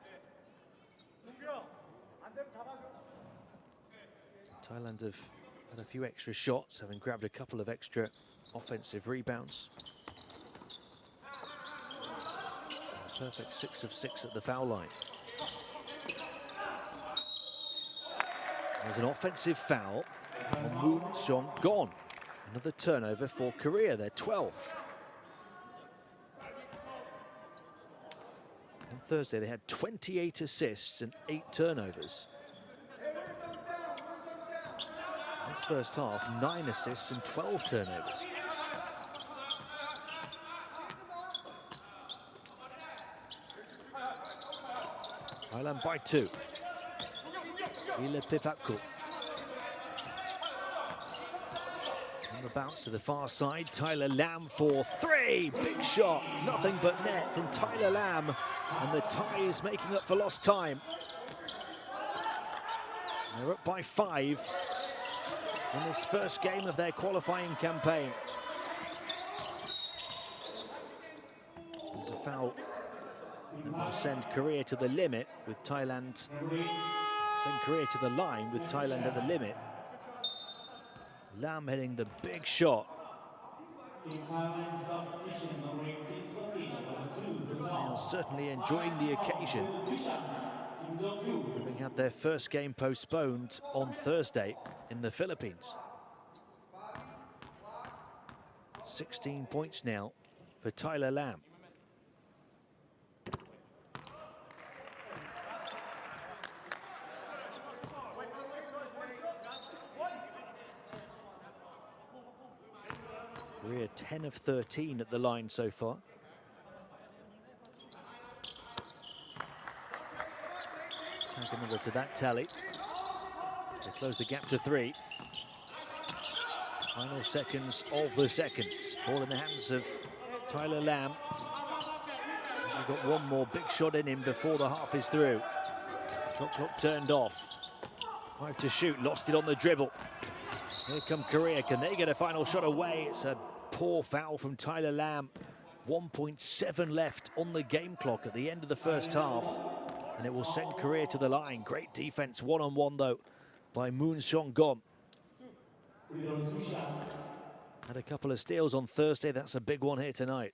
Thailand have had a few extra shots, having grabbed a couple of extra offensive rebounds. Perfect 6 of 6 at the foul line. There's an offensive foul on Moon Seong-gon. Another turnover for Korea, they're 12th. On Thursday, they had 28 assists and 8 turnovers. This first half, 9 assists and 12 turnovers. Thailand by 2. Ila Pipakul. On the bounce to the far side, Tyler Lam for 3. Big shot, nothing but net from Tyler Lam. And the Thai is making up for lost time. They're up by 5 in this first game of their qualifying campaign. There's a foul that will send Korea to the limit with Thailand. Send Korea to the line with Thailand at the limit. Lam hitting the big shot. They are certainly enjoying the occasion, having had their first game postponed on Thursday in the Philippines. 16 points now for Tyler Lam. Korea 10 of 13 at the line so far. Tag another to that tally. They close the gap to 3. Final seconds of the seconds. Ball in the hands of Tyler Lam. He's got one more big shot in him before the half is through. Shot clock turned off. 5 to shoot, lost it on the dribble. Here come Korea, can they get a final shot away? It's a poor foul from Tyler Lam. 1.7 left on the game clock at the end of the first half. And it will send Korea to the line. Great defense, one-on-one though, by Moon Seong-gon. Had a couple of steals on Thursday, that's a big one here tonight.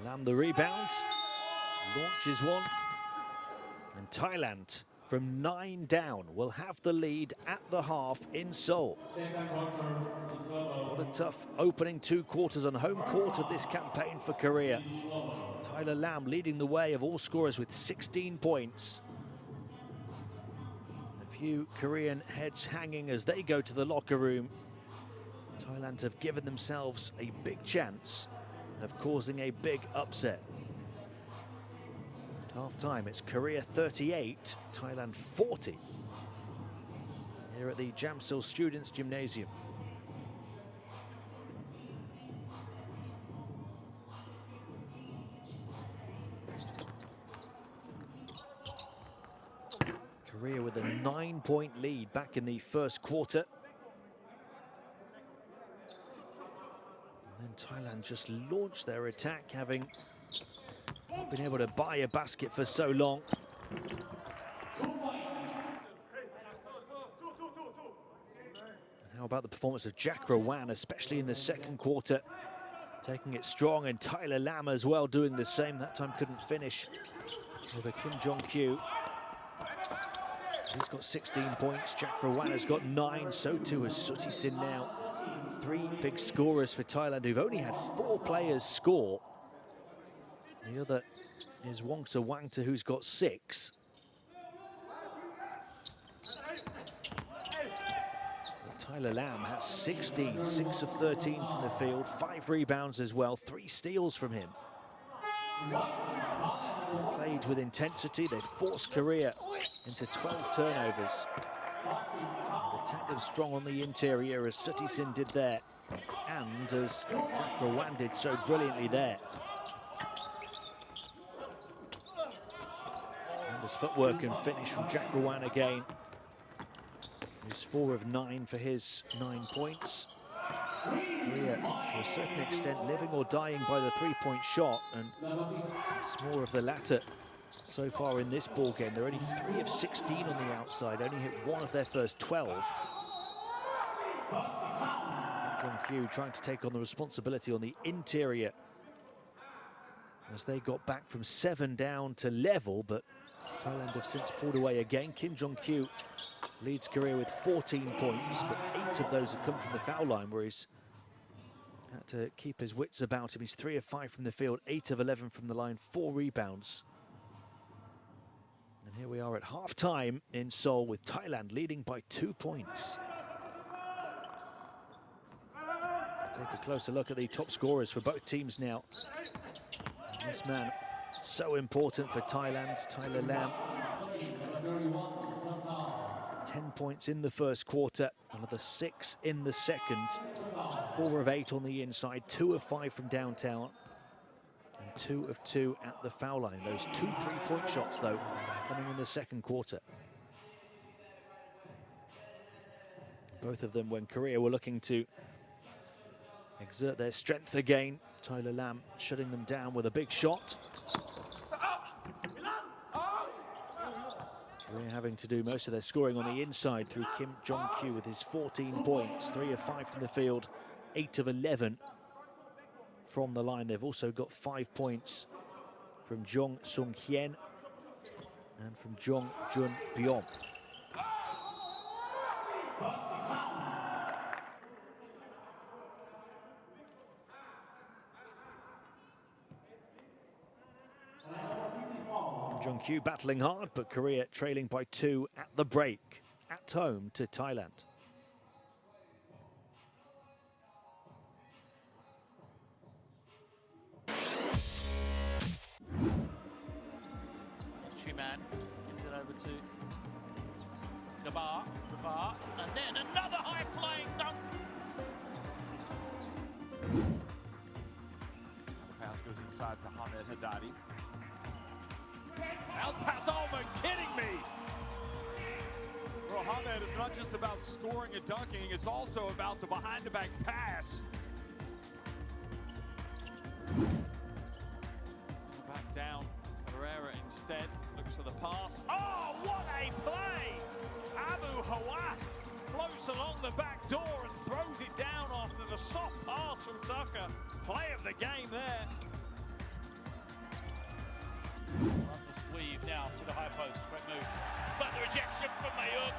Lam the rebounds, launches one, and Thailand from 9 down will have the lead at the half in Seoul. What a tough opening 2 quarters on home court of this campaign for Korea. Tyler Lam leading the way of all scorers with 16 points. A few Korean heads hanging as they go to the locker room. Thailand have given themselves a big chance of causing a big upset. At half-time, it's Korea 38, Thailand 40. Here at the Jamsil Students' Gymnasium. Korea with a 9-point lead back in the first quarter. And Thailand just launched their attack, having not been able to buy a basket for so long. How about the performance of Jack Rowan, especially in the second quarter, taking it strong, and Tyler Lam as well doing the same. That time couldn't finish over Kim Jong-kyu. He's got 16 points. Jack Rawanna's got 9. So too has Sutisin now. 3 big scorers for Thailand, who've only had 4 players score. The other is Wongta Wangta, who's got 6. But Tyler Lam has 16, 6 of 13 from the field, 5 rebounds as well, 3 steals from him. They played with intensity. They forced Korea into 12 turnovers. And attacked them strong on the interior, as Sutisin did there, and as Jack Rawan did so brilliantly there. And his footwork and finish from Jack Rawan again. He's 4 of 9 for his 9 points. Korea, to a certain extent, living or dying by the 3-point shot, and it's more of the latter so far in this ball game. They're only 3 of 16 on the outside, only hit 1 of their first 12. Jong-kyu trying to take on the responsibility on the interior as they got back from 7 down to level, but Thailand have since pulled away again. Kim Jong-kyu leads Korea with 14 points, but 8 of those have come from the foul line, where he's had to keep his wits about him. He's 3 of 5 from the field, 8 of 11 from the line, 4 rebounds. And here we are at half-time in Seoul, with Thailand leading by 2 points. Take a closer look at the top scorers for both teams now. And this man, so important for Thailand, Tyler Lam. 10 points in the first quarter, another 6 in the second. 4 of 8 on the inside, 2 of 5 from downtown, and 2 of 2 at the foul line. Those 2 3-point shots, though, coming in the second quarter. Both of them when Korea were looking to exert their strength again. Tyler Lam shutting them down with a big shot. Korea having to do most of their scoring on the inside through Kim Jong-kyu with his 14 points, 3 of 5 from the field, 8 of 11 from the line. They've also got 5 points from Jong Sung-hyen and from Jong Jun-byom. Jong-kyu battling hard, but Korea trailing by 2 at the break, at home to Thailand. Man gives it over to Gabar, and then another high-flying dunk. The pass goes inside to Hamed Haddadi. Out pass, oh my, kidding me! Well, Hamed is not just about scoring and dunking, it's also about the behind-the-back pass. Back down, Herrera instead looks for the pass. Oh, what a play! Abu Hawass floats along the back door and throws it down after the soft pass from Tucker. Play of the game there. This weave now to the high post, quick move. But the rejection from Mayuk.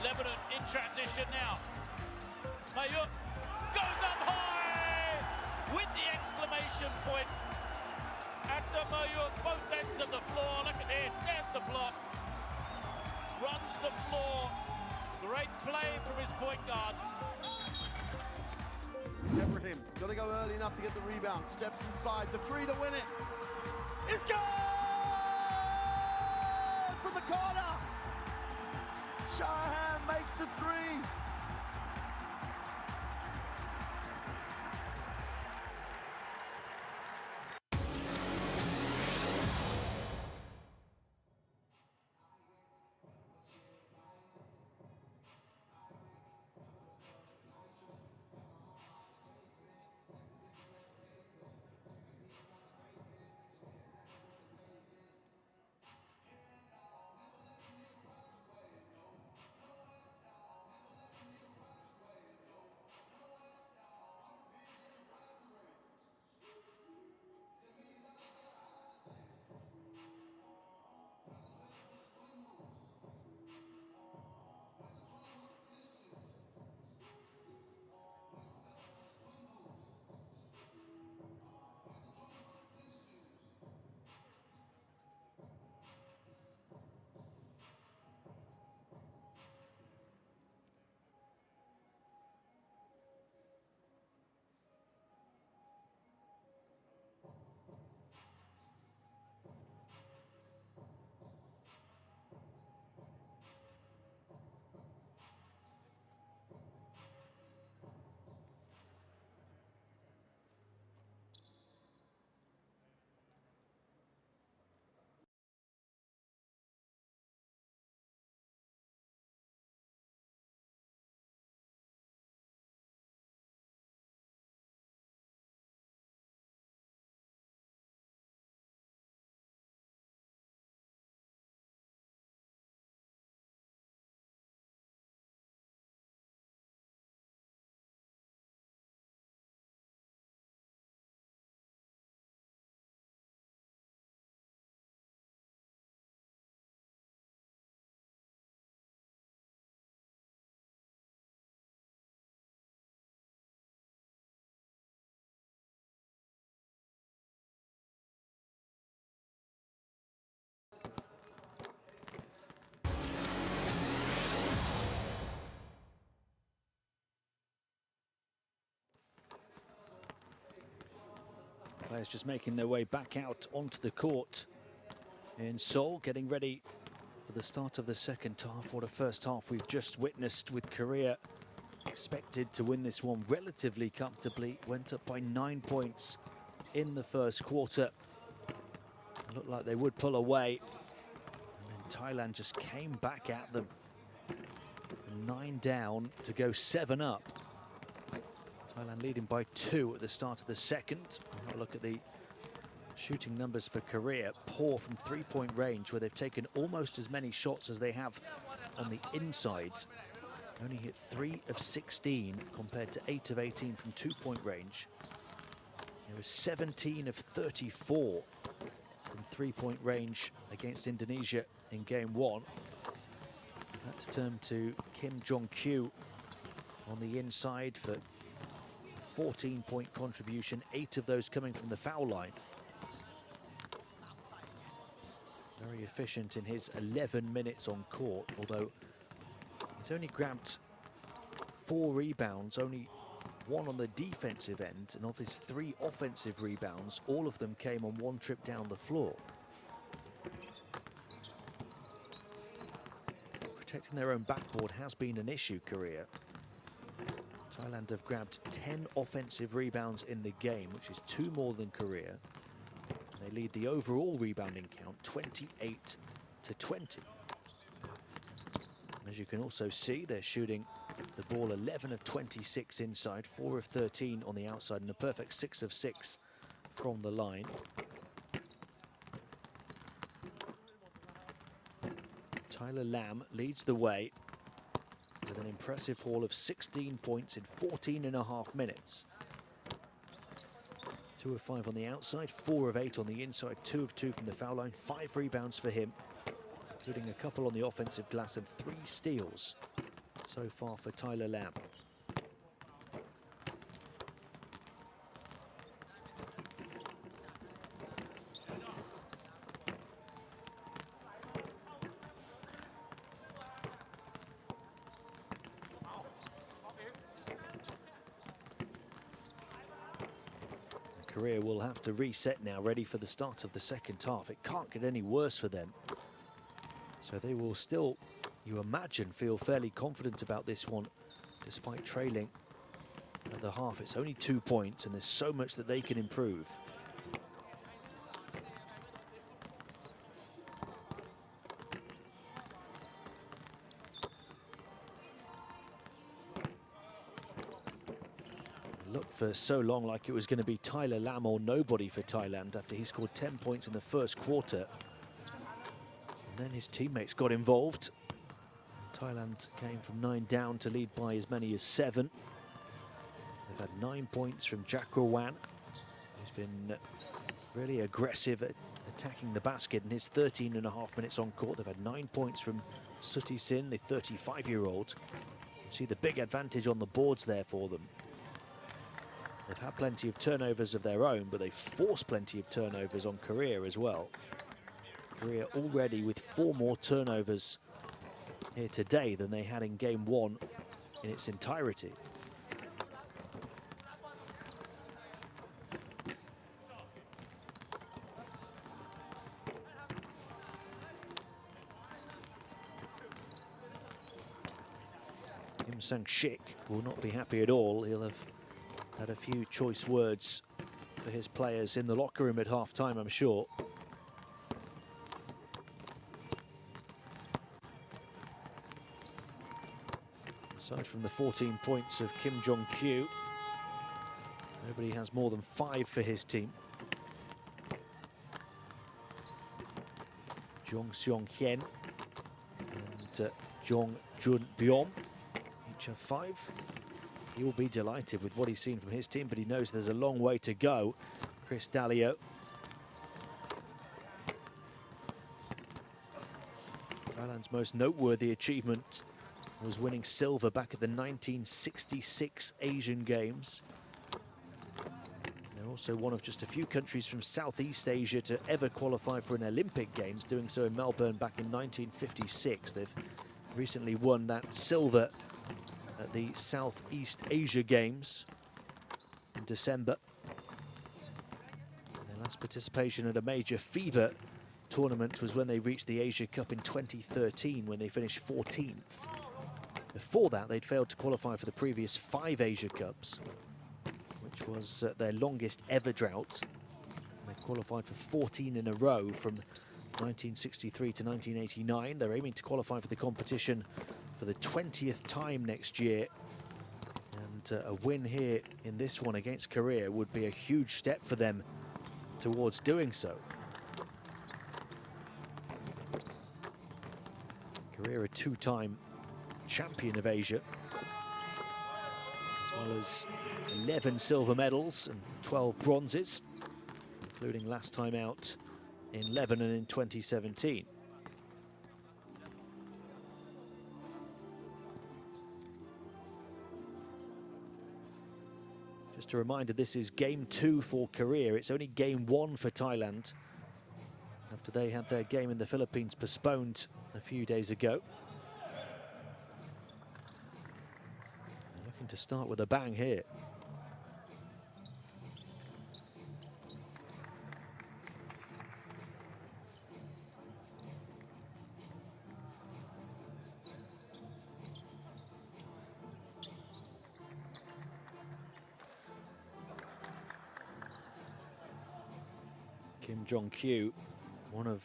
Lebanon in transition now. Mayuk goes up high with the exclamation point. After Mayuk, both ends of the floor. Look at this, there's the block. Runs the floor. Great play from his point guards. Ibrahim, got to go early enough to get the rebound. Steps inside, the 3 to win it. It's good! From the corner! Shanahan makes the 3. Players just making their way back out onto the court in Seoul, getting ready for the start of the second half. What a first half we've just witnessed, with Korea expected to win this one relatively comfortably. Went up by 9 points in the first quarter. It looked like they would pull away, and then Thailand just came back at them. 9 down to go 7 up. Thailand leading by 2 at the start of the second. Have a look at the shooting numbers for Korea. Poor from three-point range, where they've taken almost as many shots as they have on the inside. Only hit 3 of 16 compared to 8 of 18 from two-point range. It was 17 of 34 from three-point range against Indonesia in game 1. We've had to turn to Kim Jong-kyu on the inside for 14-point contribution, 8 of those coming from the foul line. Very efficient in his 11 minutes on court, although he's only grabbed 4 rebounds, only 1 on the defensive end, and of his 3 offensive rebounds, all of them came on 1 trip down the floor. Protecting their own backboard has been an issue, Korea. Thailand have grabbed 10 offensive rebounds in the game, which is 2 more than Korea. And they lead the overall rebounding count 28 to 20. As you can also see, they're shooting the ball 11 of 26 inside, 4 of 13 on the outside, and a perfect 6 of 6 from the line. Tyler Lamb leads the way with an impressive haul of 16 points in 14.5 minutes. 2 of 5 on the outside, 4 of 8 on the inside, 2 of 2 from the foul line, 5 rebounds for him, including a couple on the offensive glass and 3 steals so far for Tyler Lamb. Korea will have to reset now, ready for the start of the second half. It can't get any worse for them. So they will still, you imagine, feel fairly confident about this one, despite trailing at the half. It's only 2 points, and there's so much that they can improve. Looked for so long like it was going to be Tyler Lamb or nobody for Thailand after he scored 10 points in the first quarter. And then his teammates got involved. Thailand came from 9 down to lead by as many as 7. They've had 9 points from Jack Rawan, who's been really aggressive at attacking the basket in his 13.5 minutes on court. They've had 9 points from Suti Sin, the 35-year-old. You can see the big advantage on the boards there for them. They've had plenty of turnovers of their own, but they've forced plenty of turnovers on Korea as well. Korea already with 4 more turnovers here today than they had in game 1 in its entirety. Kim Sang-shik will not be happy at all. He'll have had a few choice words for his players in the locker room at half-time, I'm sure. Aside from the 14 points of Kim Jong-kyu, nobody has more than 5 for his team. Jong Seong-hyen and Jong Jun-byom each have 5. He will be delighted with what he's seen from his team, but he knows there's a long way to go. Chris Dalio. Thailand's most noteworthy achievement was winning silver back at the 1966 Asian Games. They're also one of just a few countries from Southeast Asia to ever qualify for an Olympic Games, doing so in Melbourne back in 1956. They've recently won that silver at the Southeast Asia Games in December. Last participation at a major FIBA tournament was when they reached the Asia Cup in 2013, when they finished 14th. Before that, they'd failed to qualify for the previous 5 Asia Cups, which was their longest ever drought. They qualified for 14 in a row from 1963 to 1989. They're aiming to qualify for the competition for the 20th time next year. And a win here in this one against Korea would be a huge step for them towards doing so. Korea, a 2-time champion of Asia, as well as 11 silver medals and 12 bronzes, including last time out in Lebanon in 2017. Just a reminder, this is game 2 for Korea. It's only game 1 for Thailand, after they had their game in the Philippines postponed a few days ago. They're looking to start with a bang here. Kim Jong-kyu, one of,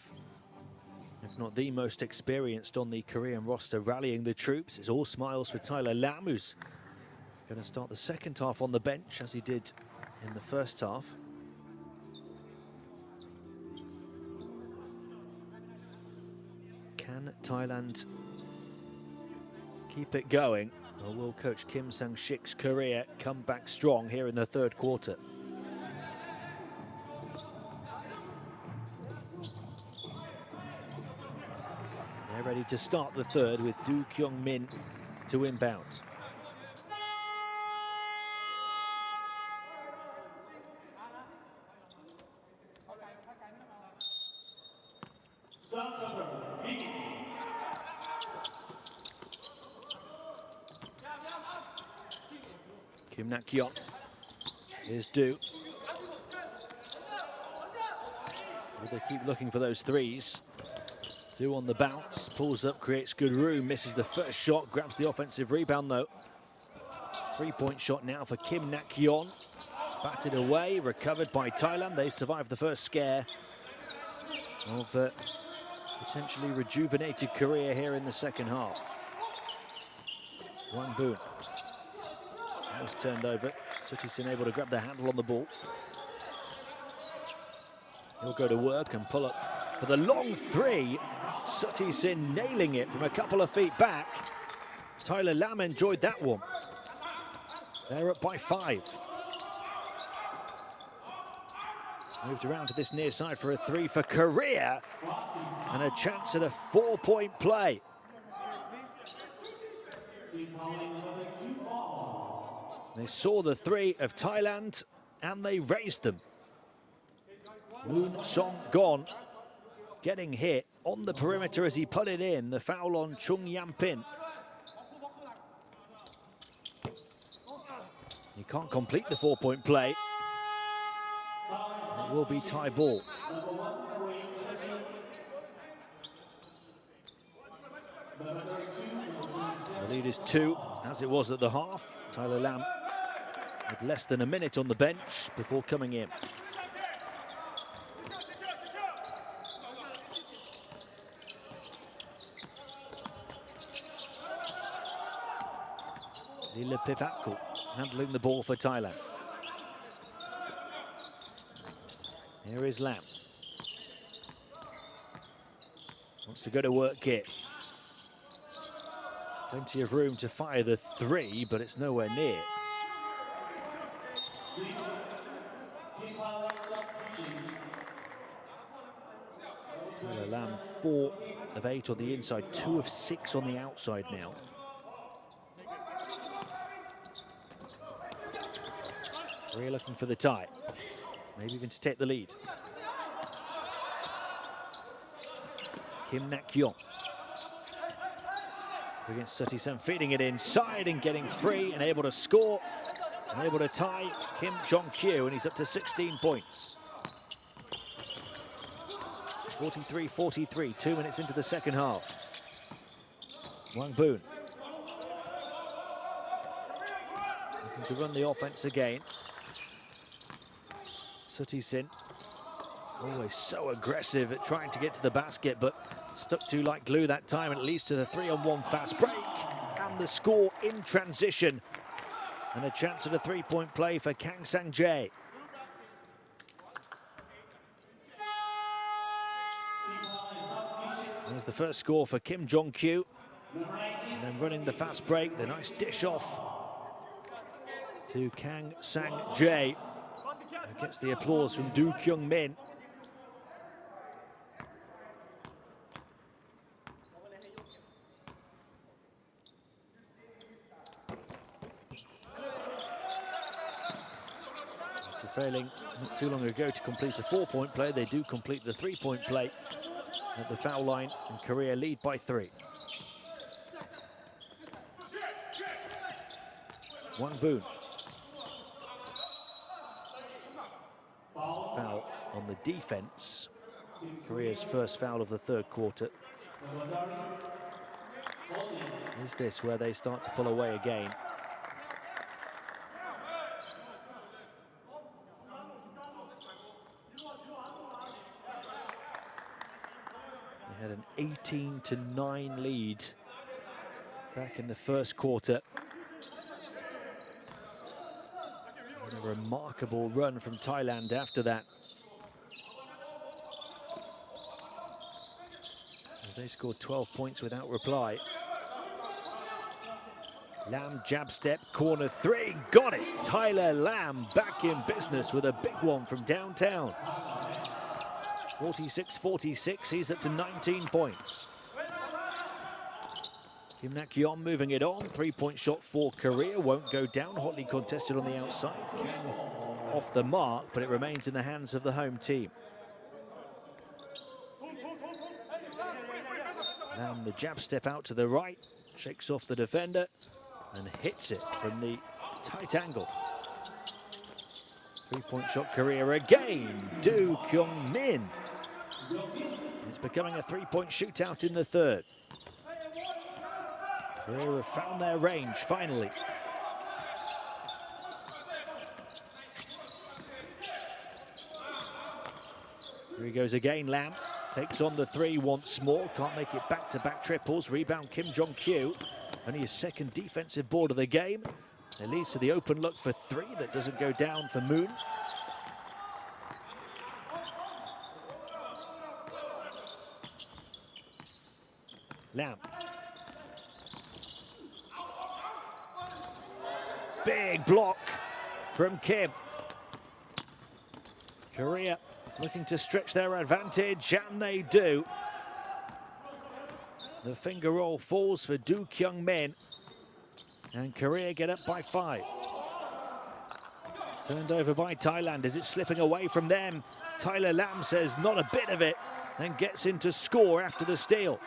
if not the most experienced on the Korean roster, rallying the troops. It's all smiles for Tyler Lam, who's going to start the second half on the bench, as he did in the first half. Can Thailand keep it going, or will coach Kim Sang-sik's Korea come back strong here in the third quarter? They're ready to start the third with Do Kyung-min to inbound. Kim Nak-yeon. Here's Do. Will they keep looking for those threes? Do on the bounce, pulls up, creates good room, misses the first shot, grabs the offensive rebound though. 3-point shot now for Kim Nak-yeon. Batted away, recovered by Thailand. They survived the first scare of potentially rejuvenated Korea here in the second half. Wang Boon. That was turned over. Sutison able to grab the handle on the ball. He'll go to work and pull up for the long three. Sutison nailing it from a couple of feet back. Tyler Lam enjoyed that one. They're up by 5. Moved around to this near side for a 3 for Korea. And a chance at a 4-point play. They saw the 3 of Thailand and they raised them. Moon Song-gon getting hit on the perimeter as he put it in. The foul on Chung Yan-pin. He can't complete the 4-point play. It will be Thai ball. The lead is 2, as it was at the half. Tyler Lam with less than a minute on the bench before coming in. Lila Pipakul handling the ball for Thailand. Here is Lam. Wants to go to work here. Plenty of room to fire the 3, but it's nowhere near. Tyler Lam, 4 of 8 on the inside, 2 of 6 on the outside now. Korea looking for the tie, maybe even to take the lead. Kim Nak-yeon against Sutison, feeding it inside and getting free and able to score and able to tie Kim Jong-kyu, and he's up to 16 points. 43-43, 2 minutes into the second half. Wang Boon looking to run the offense again. Suti Sin, always so aggressive at trying to get to the basket, but stuck to like glue that time, and it leads to the 3-on-1 fast break and the score in transition. And a chance at a three-point play for Kang Sang-jae. There's the first score for Kim Jong-kyu. And then running the fast break, the nice dish off to Kang Sang-jae. Gets the applause from Do Kyung-min. After failing not too long ago to complete a 4-point play, they do complete the 3-point play at the foul line, and Korea lead by 3. Wang Boon. Foul on the defense. Korea's first foul of the third quarter. Is this where they start to pull away again? They had an 18-9 lead back in the first quarter. And a remarkable run from Thailand after that. As they scored 12 points without reply. Lam jab step, corner 3, got it! Tyler Lam back in business with a big one from downtown. 46-46, he's up to 19 points. Kim Nak-yeon moving it on, 3-point shot for Korea, won't go down, hotly contested on the outside. Kang off the mark, but it remains in the hands of the home team. Lam, the jab step out to the right, shakes off the defender and hits it from the tight angle. 3-point shot Korea again, Do Kyung-min. It's becoming a 3-point shootout in the third. They have found their range, finally. Here he goes again, Lam. Takes on the 3 once more. Can't make it back-to-back triples. Rebound Kim Jong-kyu. Only his second defensive board of the game. It leads to the open look for 3 that doesn't go down for Moon. Lam. Big block from Kim. Korea looking to stretch their advantage, and they do. The finger roll falls for Do Kyung-min, and Korea get up by 5. Turned over by Thailand. Is it slipping away from them? Tyler Lam says not a bit of it, and gets into score after the steal.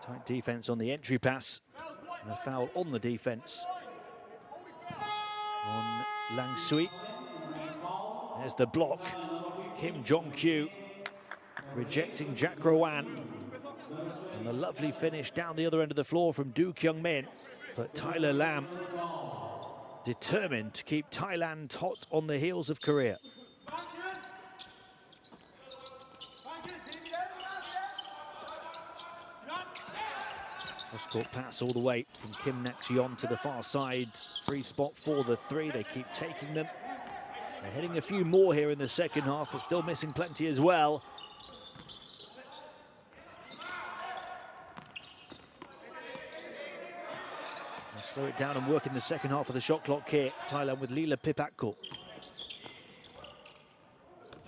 Tight defense on the entry pass, and a foul on the defense on Lang Sui. There's the block. Kim Jong-kyu rejecting Jack Rowan. And the lovely finish down the other end of the floor from Do Kyung-min. But Tyler Lam determined to keep Thailand hot on the heels of Korea. Cross-court pass all the way from Kim Nak-yeon to the far side. Free spot for the 3. They keep taking them. They're hitting a few more here in the second half, but still missing plenty as well. They'll slow it down and work in the second half of the shot clock here. Thailand with Leela Pipakul.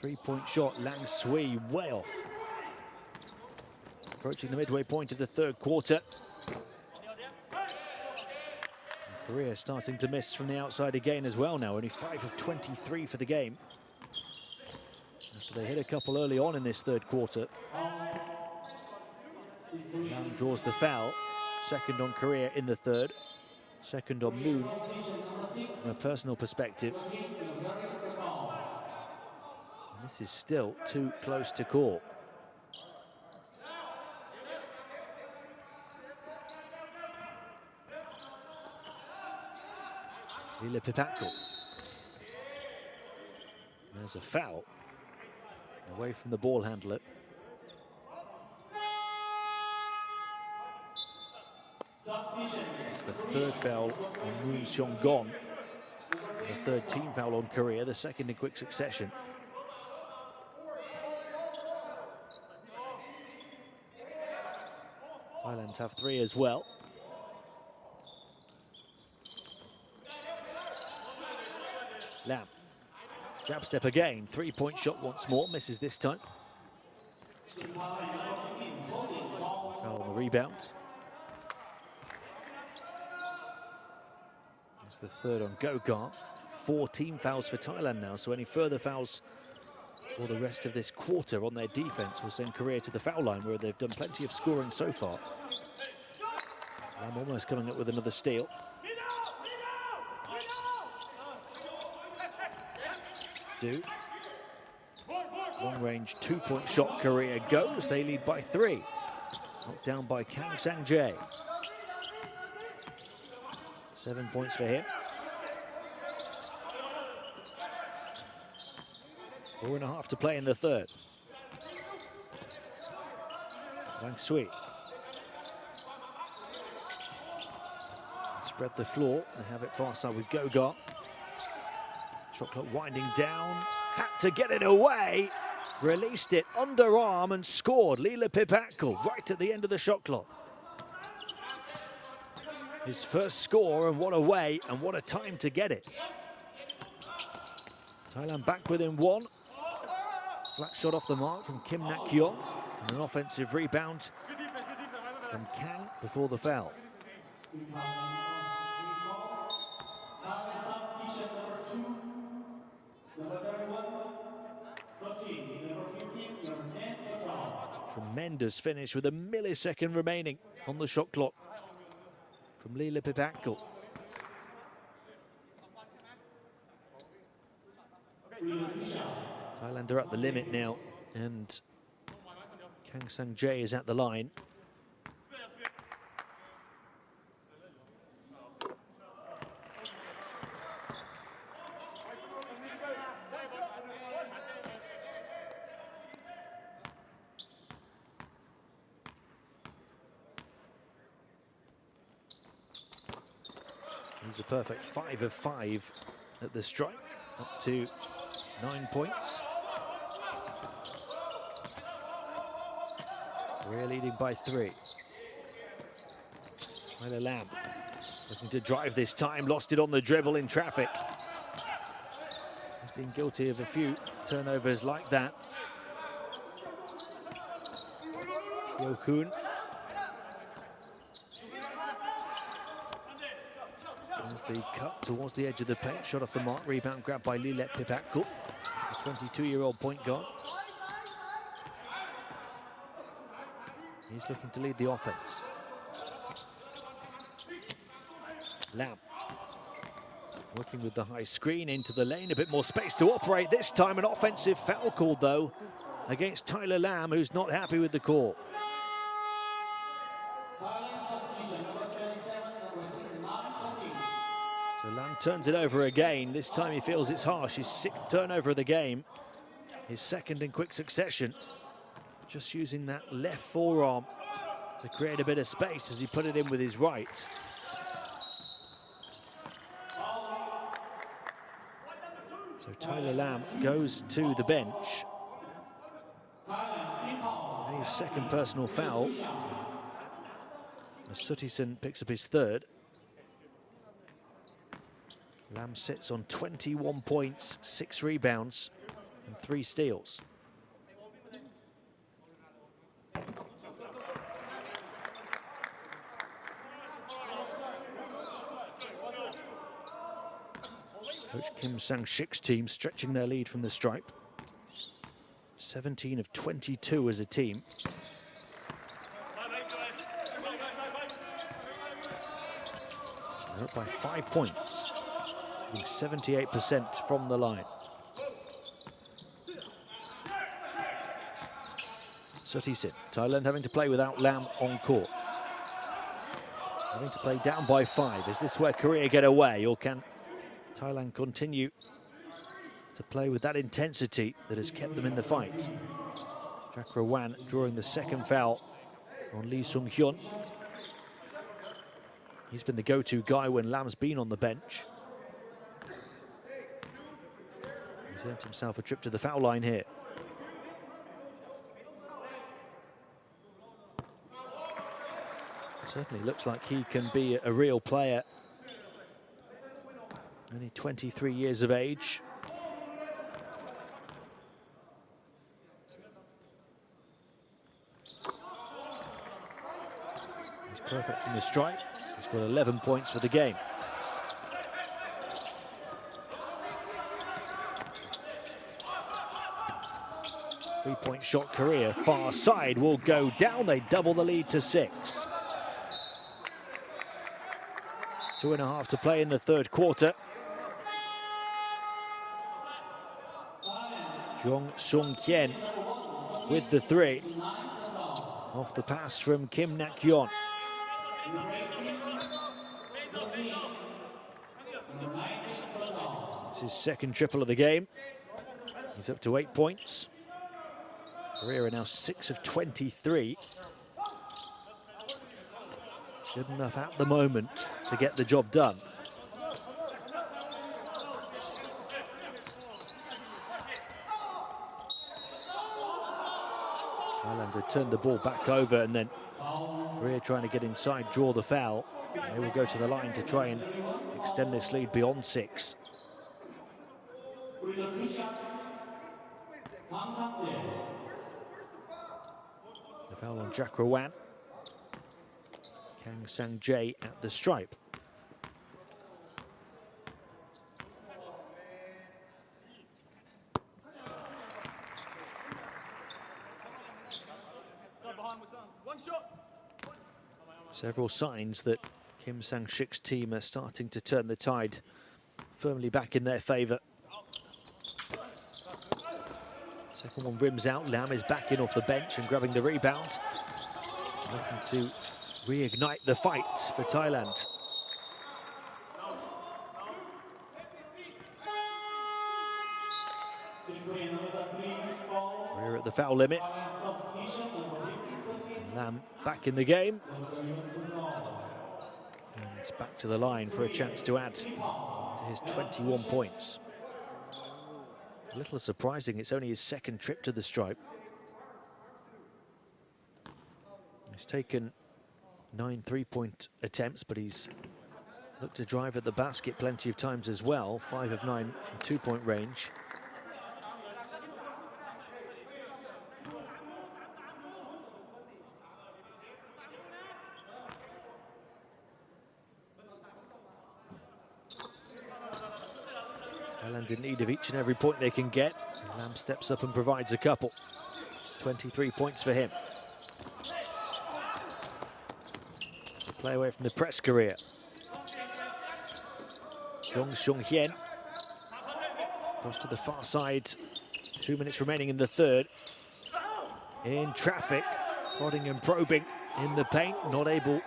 3-point shot, Lang Sui way off. Approaching the midway point of the third quarter. And Korea starting to miss from the outside again as well now. Only 5 of 23 for the game. They hit a couple early on in this third quarter. Lam draws the foul, second on Korea in the third, second on Moon from a personal perspective. And this is still too close to call. Lille-Pipakko. There's a foul away from the ball handler. It's the third foul on Moon Seong-gon. The third team foul on Korea, the second in quick succession. Thailand have 3 as well. Lam, jab step again, 3-point shot once more, misses this time. Foul on the rebound. It's the third on Gogar. 4 team fouls for Thailand now, so any further fouls for the rest of this quarter on their defense will send Korea to the foul line, where they've done plenty of scoring so far. Lam almost coming up with another steal. Do. Long range 2-point shot, Korea goes. They lead by 3. Knocked down by Kang Sang-jae. 7 points for him. 4.5 to play in the third. Wang Sui. Spread the floor and have it far side with Gogar. Shot clock winding down. Had to get it away. Released it underarm and scored. Lille-Pipakko right at the end of the shot clock. His first score, and what a way and what a time to get it. Thailand back within 1. Flat shot off the mark from Kim Nak-yeon. And an offensive rebound from Kang before the foul. Tremendous finish with a millisecond remaining on the shot clock from Lille-Pipakko. Thailand are at the limit now, and Kang Sang-jae is at the line. He's a perfect 5 of 5 at the strike, up to 9 points. We're leading by 3. Tyler Lam looking to drive this time, lost it on the dribble in traffic. He's been guilty of a few turnovers like that. Yo-kun. There's the cut towards the edge of the paint, shot off the mark, rebound grabbed by Lille-Pipakko, the 22-year-old point guard. He's looking to lead the offense. Lam working with the high screen into the lane, a bit more space to operate. This time an offensive foul called though against Tyler Lam, who's not happy with the call. So Lam turns it over again. This time he feels it's harsh. His 6th turnover of the game. His 2nd in quick succession. Just using that left forearm to create a bit of space as he put it in with his right. So Tyler Lam goes to the bench. And his 2nd personal foul. As Suttison picks up his 3rd. Lam sits on 21 points, 6 rebounds, and 3 steals. Coach Kim Sang-shik's team stretching their lead from the stripe. 17 of 22 as a team. They're up by 5 points, shooting 78% from the line. Sutisin, Thailand having to play without Lam on court. Having to play down by 5. Is this where Korea get away, or can Thailand continue to play with that intensity that has kept them in the fight? Chakrawan drawing the second foul on Lee Sung-hyun. He's been the go-to guy when Lam's been on the bench. He's earned himself a trip to the foul line here. Certainly looks like he can be a real player. Only 23 years of age. He's perfect from the strike. He's got 11 points for the game. Three-point shot, Korea. Far side will go down. They double the lead to 6. 2.5 to play in the third quarter. Jong Sung-hyen with the 3. Off the pass from Kim Nak-yeon. It's his second triple of the game. He's up to 8 points. Korea are now 6 of 23. Good enough at the moment to get the job done. Thailand had turned the ball back over, and then Korea trying to get inside, draw the foul. They will go to the line to try and extend this lead beyond 6. The foul on Chakrawan. Kang Sang-jae at the stripe. Several signs that Kim Sang-sik's team are starting to turn the tide firmly back in their favour. Second one rims out. Lam is back in off the bench and grabbing the rebound. Looking to reignite the fight for Thailand. We're at the foul limit. Lam back in the game. And back to the line for a chance to add to his 21 points. A little surprising, it's only his second trip to the stripe. He's taken 9 3-point attempts, but he's looked to drive at the basket plenty of times as well. 5 of 9 from 2-point range. Thailand in need of each and every point they can get. Lam steps up and provides a couple. 23 points for him. Play away from the press, Korea. Jong Sung-hyen goes to the far side. 2 minutes remaining in the third. In traffic, prodding and probing in the paint. Not able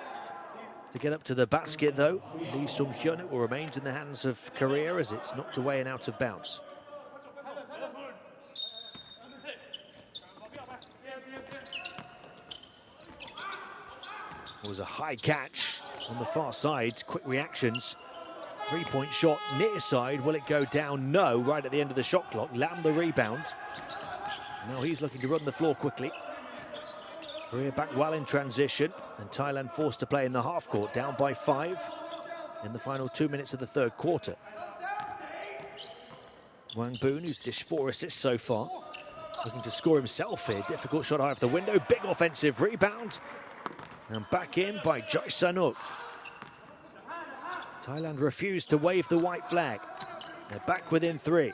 to get up to the basket though. Lee Sung-hyun, it will remains in the hands of Korea as it's knocked away and out of bounds. It was a high catch on the far side. Quick reactions. 3-point shot near side. Will it go down? No. Right at the end of the shot clock. Lam the rebound. Now he's looking to run the floor quickly. Korea back well in transition, and Thailand forced to play in the half court, down by 5 in the final 2 minutes of the third quarter. Wang Boon, who's dished 4 assists so far, looking to score himself here. Difficult shot high off the window. Big offensive rebound. And back in by Choi Sun-wook. Thailand refused to wave the white flag. They're back within 3.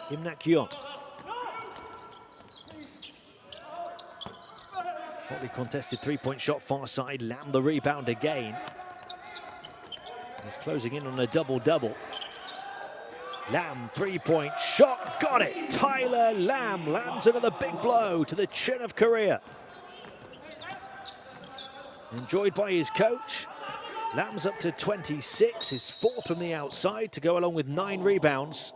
Kim Nak-yeon. Hotly contested three-point shot far side. Lam the rebound again. He's closing in on a double-double. Lam, three-point shot, got it! Tyler Lam lands another big blow to the chin of Korea. Enjoyed by his coach. Lam's up to 26, his fourth from the outside to go along with 9 rebounds.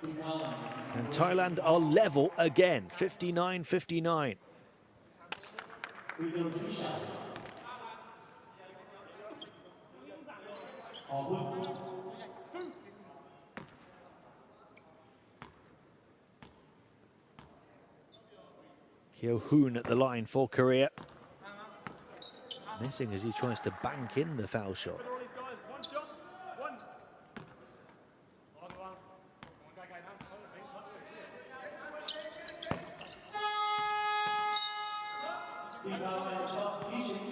And Thailand are level again, 59-59. Kyo-hoon at the line for Korea. Missing as he tries to bank in the foul shot.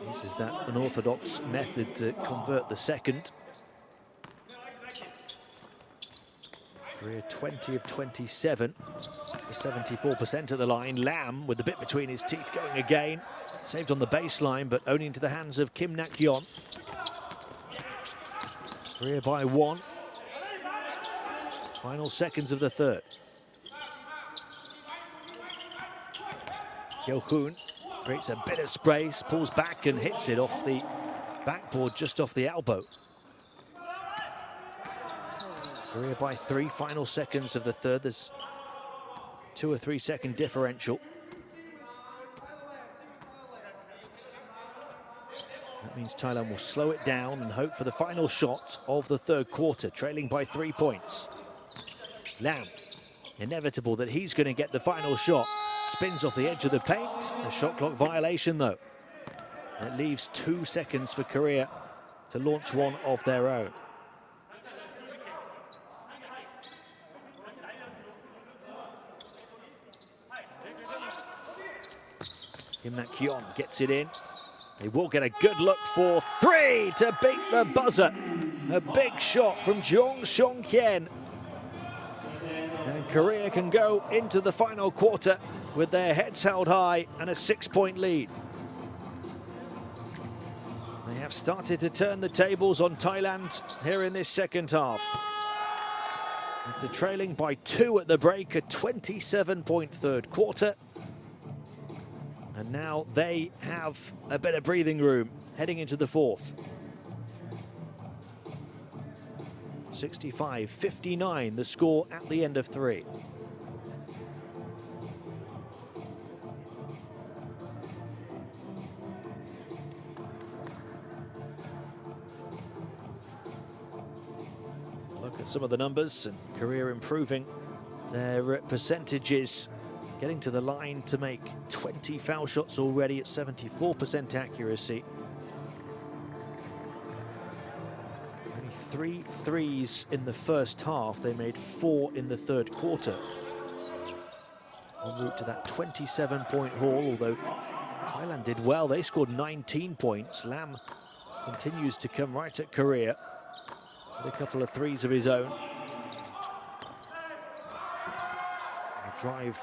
Uses that unorthodox method to convert the second. Korea 20 of 27, 74% at the line. Lam with the bit between his teeth going again. Saved on the baseline, but only into the hands of Kim Nak-yeon. Korea by 1. Final seconds of the third. Kyo-hoon creates a bit of space, pulls back and hits it off the backboard, just off the elbow. Korea by 3, final seconds of the third. There's 2 or 3 second differential. That means Thailand will slow it down and hope for the final shot of the third quarter, trailing by 3 points. Lam, inevitable that he's going to get the final shot. Spins off the edge of the paint. A shot clock violation, though. It leaves 2 seconds for Korea to launch one of their own. Kim Nak-yeon gets it in. They will get a good look for 3 to beat the buzzer. A big shot from Jong Song-kyen. And Korea can go into the final quarter with their heads held high and a 6-point lead. They have started to turn the tables on Thailand here in this second half. After trailing by 2 at the break, a 27-point third quarter. And now they have a bit of breathing room heading into the fourth. 65-59, the score at the end of 3. Look at some of the numbers, and Korea improving their percentages. Getting to the line to make 20 foul shots already at 74% accuracy. Only 3 threes in the first half. They made 4 in the third quarter. En route to that 27-point haul, although Thailand did well. They scored 19 points. Lam continues to come right at Korea with a couple of threes of his own. A drive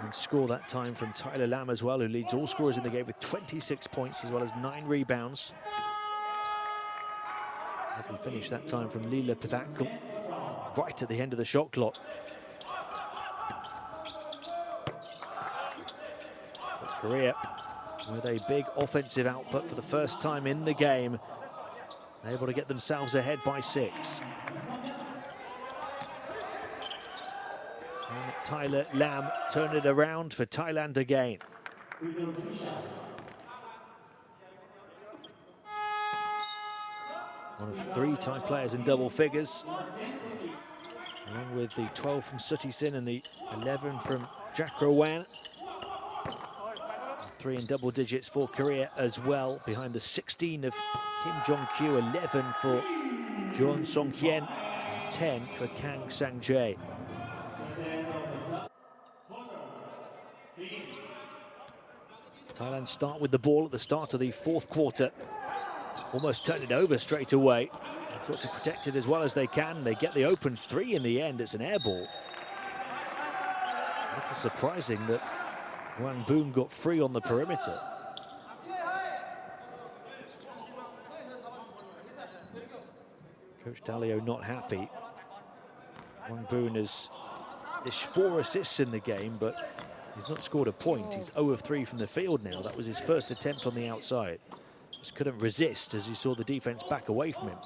and score that time from Tyler Lam as well, who leads all scorers in the game with 26 points as well as 9 rebounds. Lovely finish that time from Lila Pivakul right at the end of the shot clock. But Korea, with a big offensive output for the first time in the game, able to get themselves ahead by 6. And Tyler Lam turned it around for Thailand again. One of 3 Thai players in double figures, along with the 12 from Sutisin and the 11 from Jakrawan. 3 in double digits for Korea as well, behind the 16 of Kim Jong-kyu, 11 for Jong Song-kyen, 10 for Kang Sang-jae. Thailand start with the ball at the start of the fourth quarter. Almost turned it over straight away. They've got to protect it as well as they can. They get the open 3 in the end. It's an air ball. It's surprising that Wang Boon got free on the perimeter. Coach Dalio not happy. Wang Boon has dished 4 assists in the game, but he's not scored a point. He's 0 of 3 from the field now. That was his first attempt on the outside. Just couldn't resist as you saw the defense back away from him.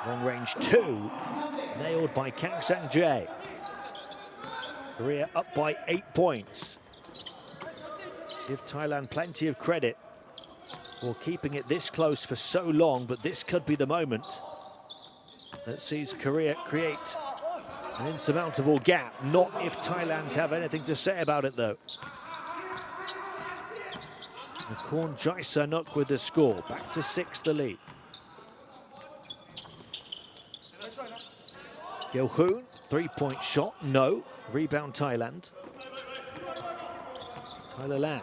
Long range 2, nailed by Kang Sang-jae. Korea up by 8 points. Give Thailand plenty of credit for keeping it this close for so long, but this could be the moment that sees Korea create an insurmountable gap. Not if Thailand have anything to say about it, though. Nakorn Jaisanuk with the score. Back to 6, the lead. Yeohoon, 3-point shot, no. Rebound Thailand. Tyler Lam.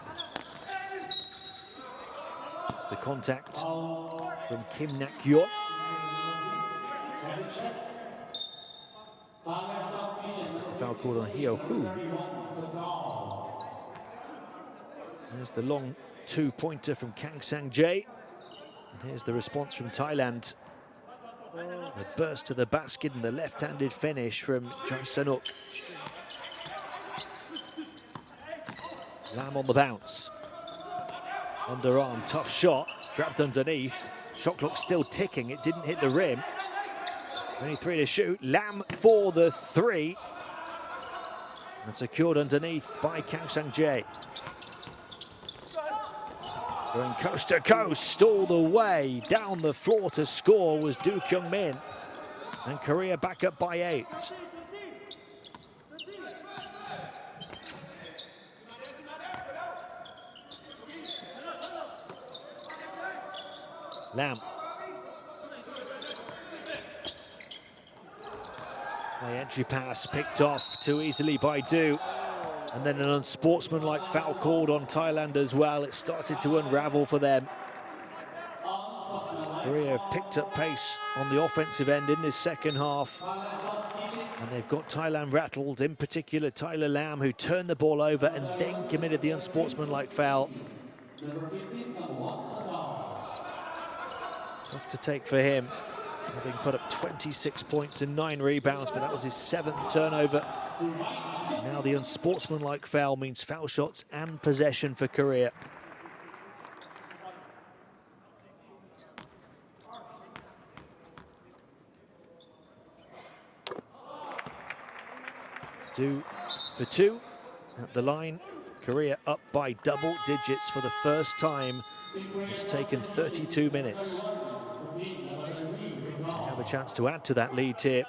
It's the contact from Kim Nak-yeon. Foul called on Yeohoon. There's the long 2-pointer from Kang Sang-jae. And here's the response from Thailand. A burst to the basket and the left-handed finish from Jaisanuk. Lam on the bounce. Underarm, tough shot, grabbed underneath. Shot clock still ticking, it didn't hit the rim. Only 3 to shoot. Lam for the 3. And secured underneath by Kang Sang-jae. Going coast to coast all the way down the floor to score was Do Kyung-min. And Korea back up by 8. Lam. The entry pass picked off too easily by Do. And then an unsportsmanlike foul called on Thailand as well. It started to unravel for them. Korea have picked up pace on the offensive end in this second half. And they've got Thailand rattled, in particular Tyler Lam, who turned the ball over and then committed the unsportsmanlike foul. Tough to take for him, having put up 26 points and 9 rebounds, but that was his 7th turnover. Now the unsportsmanlike foul means foul shots and possession for Korea. Do for 2 at the line. Korea up by double digits for the first time. It's taken 32 minutes. They have a chance to add to that lead here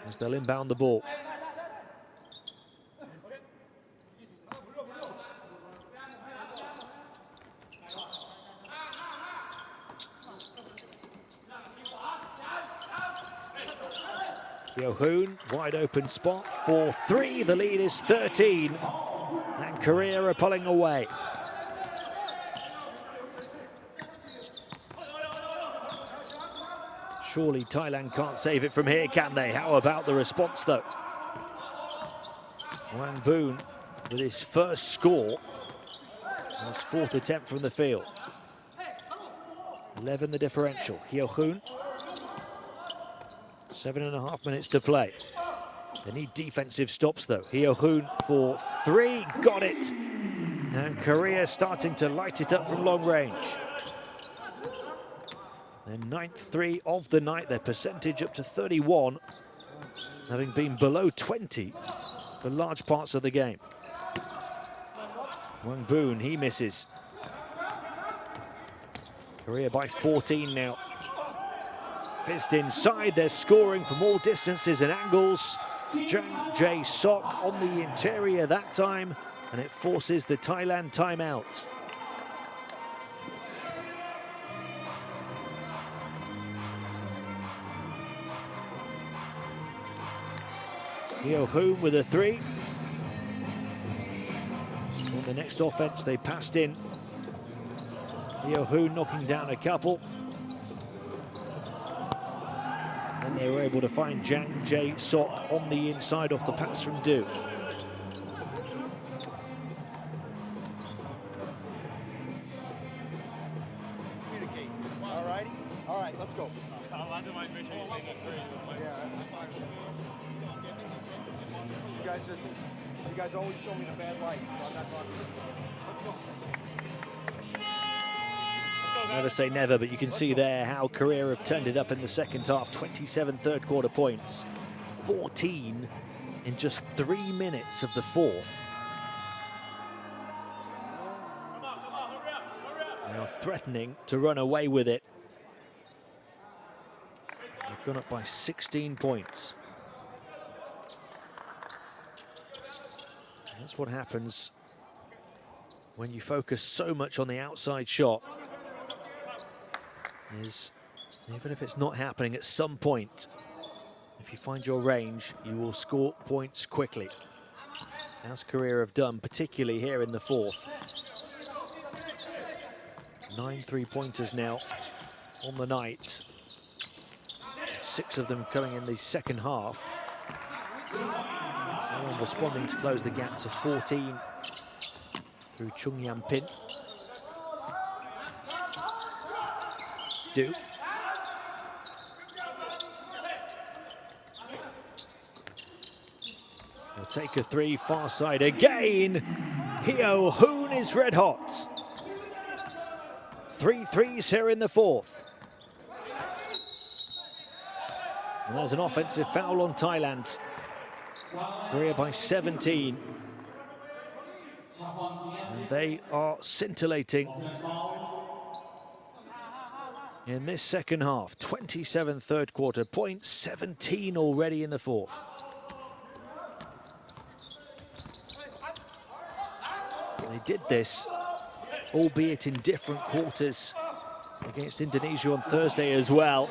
as they'll inbound the ball. Yeohoon, wide open spot for 3. The lead is 13. And Korea are pulling away. Surely Thailand can't save it from here, can they? How about the response, though? Wang Boon with his first score. His 4th attempt from the field. 11 the differential. Yeohoon. 7.5 minutes to play. They need defensive stops, though. Yeohoon for 3. Got it. And Korea starting to light it up from long range. Their 9th 3 of the night, their percentage up to 31, having been below 20 for large parts of the game. Wang Boon, he misses. Korea by 14 now. Fist inside, they're scoring from all distances and angles. Jang Jae-sok on the interior that time, and it forces the Thailand timeout. Yeohoon with a 3. On the next offense, they passed in. Yeohoon knocking down a couple. And they were able to find Jang Jae-sok on the inside off the pass from Do. Communicate. All righty? All right, let's go. You guys always show me the bad light, so I'm not talking to you. Let's go. Never say never, but you can see there how Korea have turned it up in the second half. 27 third quarter points, 14 in just 3 minutes of the fourth. Now threatening to run away with it. They've gone up by 16 points. And that's what happens when you focus so much on the outside shot. Is even if it's not happening at some point, if you find your range, you will score points quickly, as Korea have done, particularly here in the fourth. 9 3-pointers now on the night, 6 of them coming in the second half. Everyone responding to close the gap to 14 through Chung Yan Pin. Do. He'll take a 3, far side again. Hyo Hoon is red hot. 3 threes here in the fourth. And there's an offensive foul on Thailand. Korea by 17. And they are scintillating in this second half. 27 third quarter points, 17 already in the fourth. And they did this, albeit in different quarters, against Indonesia on Thursday as well.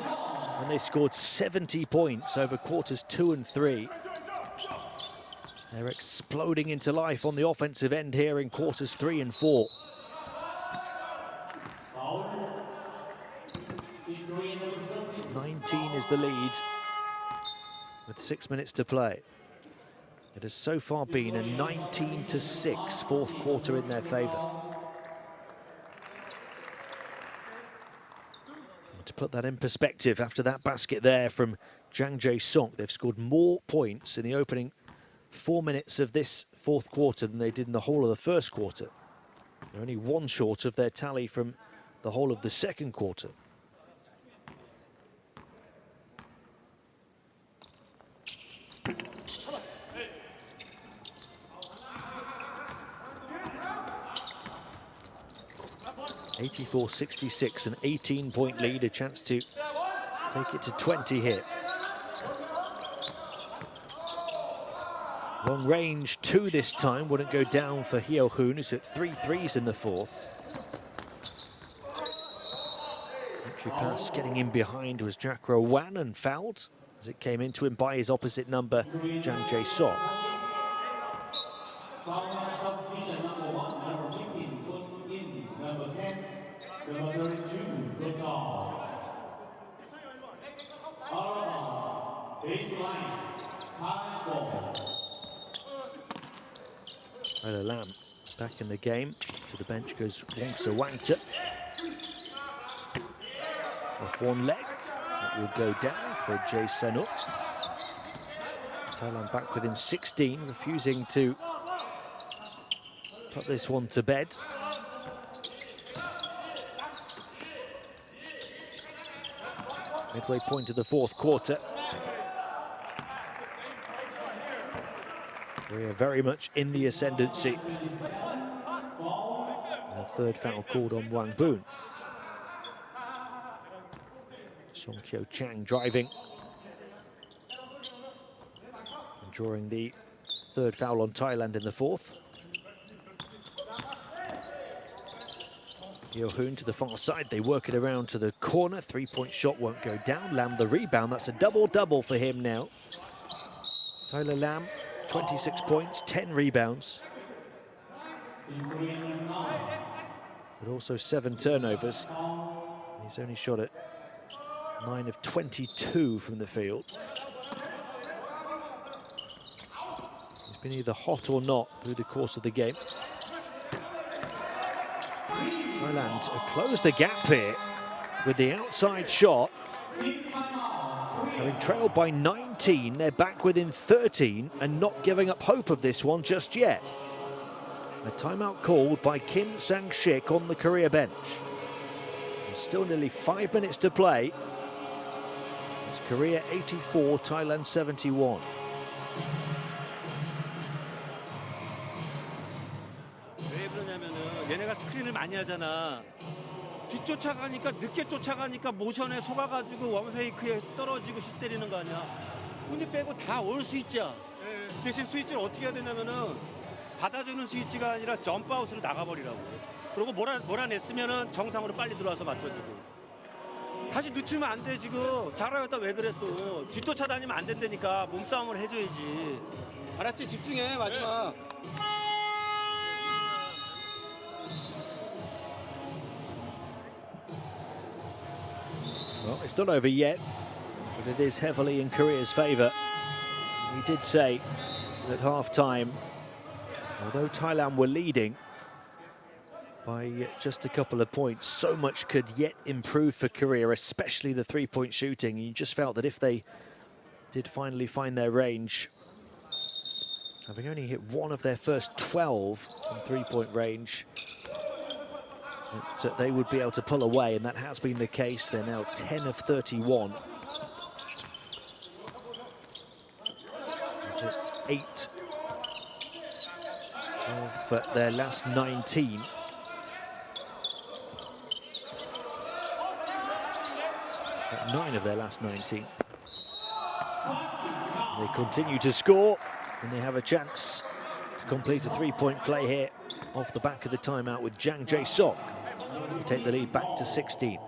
And they scored 70 points over quarters 2 and 3. They're exploding into life on the offensive end here in quarters 3 and 4. Is the lead with 6 minutes to play. It has so far been a 19-6 fourth quarter in their favor. And to put that in perspective, after that basket there from Jang Jae-sok, they've scored more points in the opening 4 minutes of this fourth quarter than they did in the whole of the first quarter. They're only 1 short of their tally from the whole of the second quarter. (84-66), an 18-point lead, a chance to take it to 20 here. Long range 2 this time, wouldn't go down for Hyo Hoon, who's at 3 threes in the fourth. Entry pass getting in behind was Jack-Ro Wan and fouled as it came into him by his opposite number, Jang Jae-sok. Substitution number 1, number 15, put in number 10, number 32, good job. Baseline, high ball. Tyler Lam back in the game. To the bench goes Wongsa Wangta. Off one leg. That will go down for Jae Sen-up. Thailand back within 16, refusing to put this one to bed. Midway point of the fourth quarter. We are very much in the ascendancy. And a third foul called on Wang Boon. Song Kyo Chang driving. And drawing the third foul on Thailand in the fourth. Hyo Hoon to the far side, they work it around to the corner. 3-point shot won't go down. Lam the rebound, that's a double-double for him now. Tyler Lam, 26 points, 10 rebounds. But also 7 turnovers. He's only shot at 9 of 22 from the field. He's been either hot or not through the course of the game. Thailand have closed the gap here with the outside shot. Having trailed by 19, they're back within 13 and not giving up hope of this one just yet. A timeout called by Kim Sang-shik on the Korea bench. There's still nearly 5 minutes to play. It's Korea 84, Thailand 71. 왜 그러냐면은 얘네가 스크린을 많이 하잖아. 뒤쫓아가니까 늦게 쫓아가니까 모션에 속아가지고 원페이크에 떨어지고 슛 때리는 거 아니야. 운이 빼고 다 올 스위치야. 대신 스위치를 어떻게 해야 되냐면은 받아주는 스위치가 아니라 점프아웃으로 나가버리라고. 그리고 몰아냈으면은 정상으로 빨리 들어와서 맞춰주고. 다시 늦추면 안 돼 지금. 잘하였다 왜 그래 또. 뒤쫓아다니면 안 된다니까. 몸싸움을 해줘야지. 알았지? 집중해 마지막. Well, it's not over yet, but it is heavily in Korea's favour. We did say at half-time, although Thailand were leading by just a couple of points, so much could yet improve for Korea, especially the three-point shooting. You just felt that if they did finally find their range, having only hit one of their first 12 from three-point range, that they would be able to pull away, and that has been the case. They're now 10 of 31. Hit 8 of their last 19. Got 9 of their last 19. They continue to score, and they have a chance to complete a three-point play here off the back of the timeout with Jang Jae-sok to take the lead back to 16.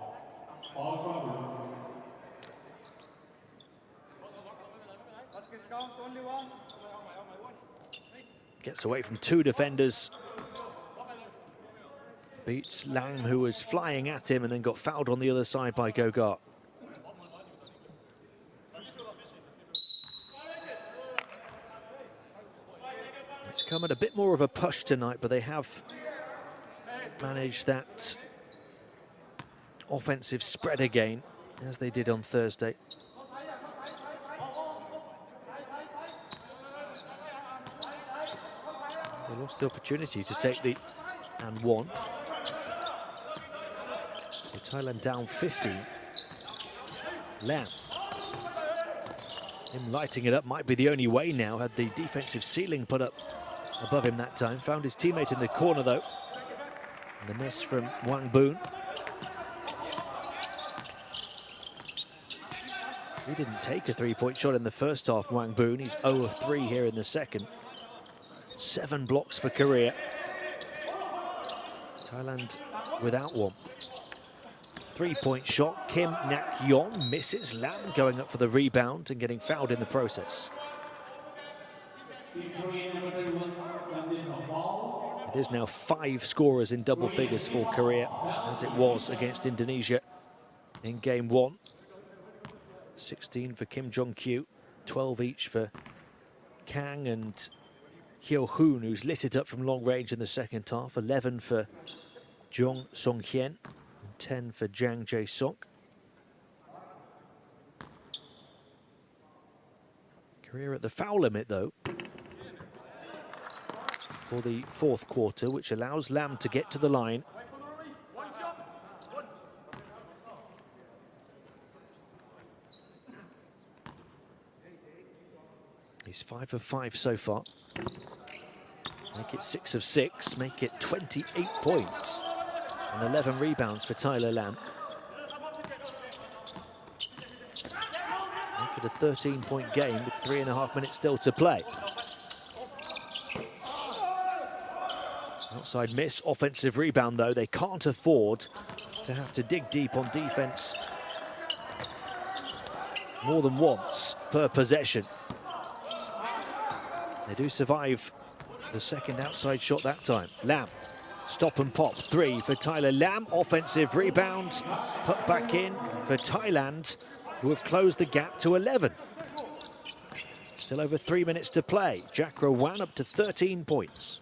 Gets away from 2 defenders. Beats Lam, who was flying at him and then got fouled on the other side by Gogart. It's come at a bit more of a push tonight, but they have managed that offensive spread again, as they did on Thursday. They lost the opportunity to take the and one. So Thailand down 15. Lam. Him lighting it up might be the only way now. Had the defensive ceiling put up above him that time. Found his teammate in the corner though. And the miss from Wang Boon. He didn't take a three-point shot in the first half, Wang Boon. He's 0 of 3 here in the second. 7 blocks for Korea. Thailand without one. Three-point shot, Kim Nak-yeon misses. Lam going up for the rebound and getting fouled in the process. It is now 5 scorers in double figures for Korea, as it was against Indonesia in game 1. 16 for Kim Jong-kyu, 12 each for Kang and Hyo-hoon, who's lit it up from long range in the second half. 11 for Jong Song-hyen, 10 for Jang Jae-sok. Korea at the foul limit, though, for the fourth quarter, which allows Lam to get to the line. He's 5 of 5 so far. Make it 6 of 6, make it 28 points. And 11 rebounds for Tyler Lam. Make it a 13-point game with 3.5 minutes still to play. Outside miss, offensive rebound though. They can't afford to have to dig deep on defense more than once per possession. They do survive the second outside shot that time. Lam Stop and pop 3 for Tyler Lam. Offensive rebound put back in for Thailand, who have closed the gap to 11. Still over 3 minutes to play. Jack Rowan up to 13 points.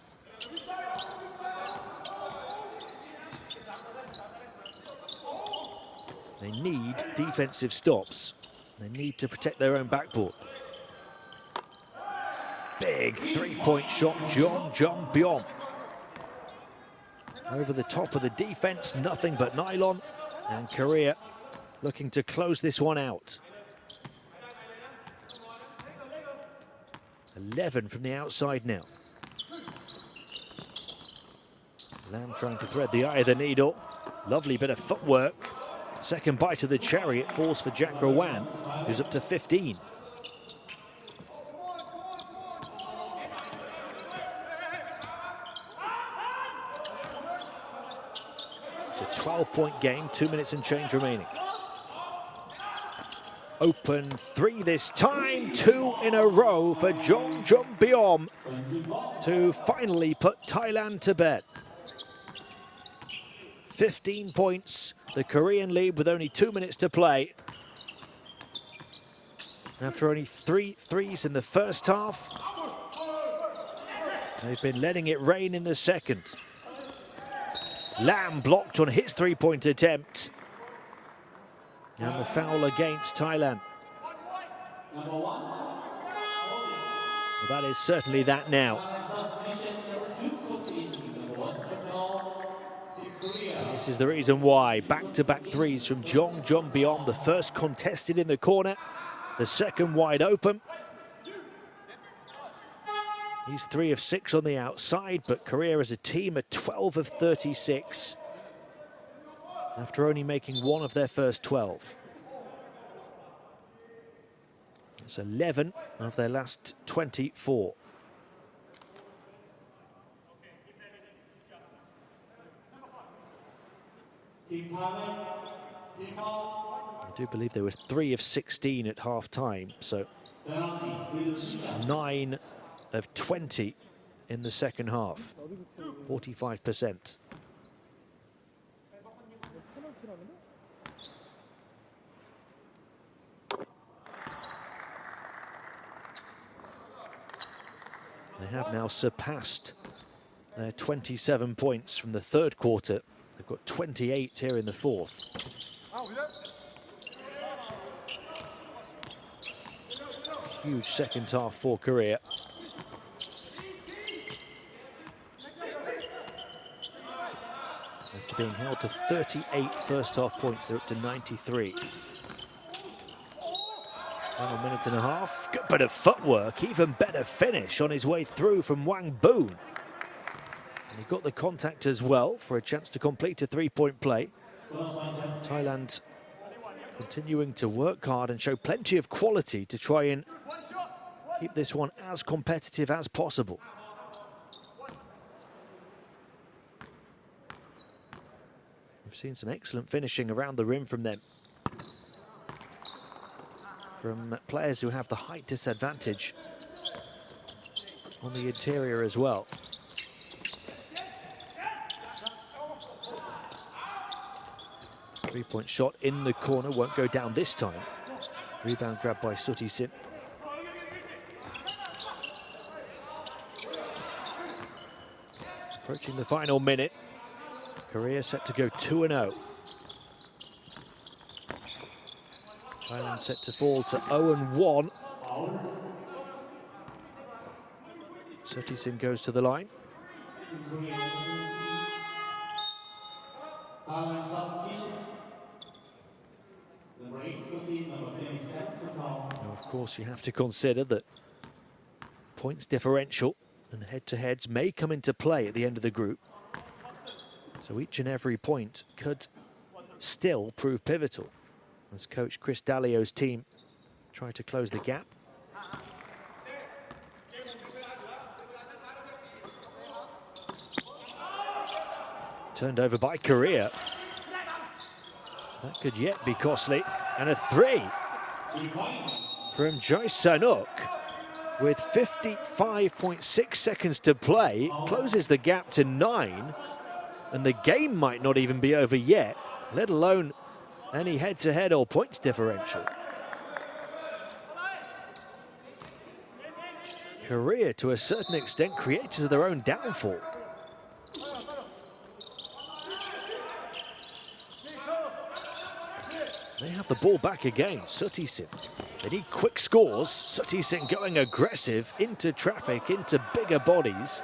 They need defensive stops. They need to protect their own backboard. Big three-point shot, Jong Byom. Over the top of the defense, nothing but nylon. And Korea looking to close this one out. 11 from the outside now. Lam trying to thread the eye of the needle. Lovely bit of footwork. Second bite of the cherry, it falls for Jack Rowan, who's up to 15. It's a 12-point game, 2 minutes and change remaining. Open 3 this time, 2 in a row for Jong Byom to finally put Thailand to bed. 15 points, the Korean lead with only 2 minutes to play. After only 3 threes in the first half, they've been letting it rain in the second. Lam blocked on his three-point attempt. And the foul against Thailand. Well, that is certainly that now. And this is the reason why. Back-to-back threes from Jong Byom. The first contested in the corner, the second wide open. He's 3 of 6 on the outside, but Korea as a team are 12 of 36 after only making 1 of their first 12. It's 11 of their last 24. I do believe there was 3 of 16 at half-time, so 9 of 20 in the second half, 45%. They have now surpassed their 27 points from the third quarter. They've got 28 here in the fourth. Huge second half for Korea. After being held to 38 first half points, they're up to 93. 1 minute and a half. Good bit of footwork, even better finish on his way through from Wang Boon. And he got the contact as well for a chance to complete a three-point play. Thailand continuing to work hard and show plenty of quality to try and keep this one as competitive as possible. We've seen some excellent finishing around the rim from them. From players who have the height disadvantage on the interior as well. Three-point shot in the corner, won't go down this time. Rebound grabbed by Sutisin. Approaching the final minute. Korea set to go 2-0. Thailand set to fall to 0-1. Sutisin goes to the line. Now, of course, you have to consider that points differential and head-to-heads may come into play at the end of the group. So each and every point could still prove pivotal as coach Chris Dallio's team try to close the gap. Turned over by Korea. So that could yet be costly. And a 3 from Jai Sanuk with 55.6 seconds to play. Closes the gap to 9. and the game might not even be over yet, let alone any head-to-head or points differential. Korea, to a certain extent, creators of their own downfall. They have the ball back again, Sutisin. They need quick scores. Sutisin going aggressive into traffic, into bigger bodies,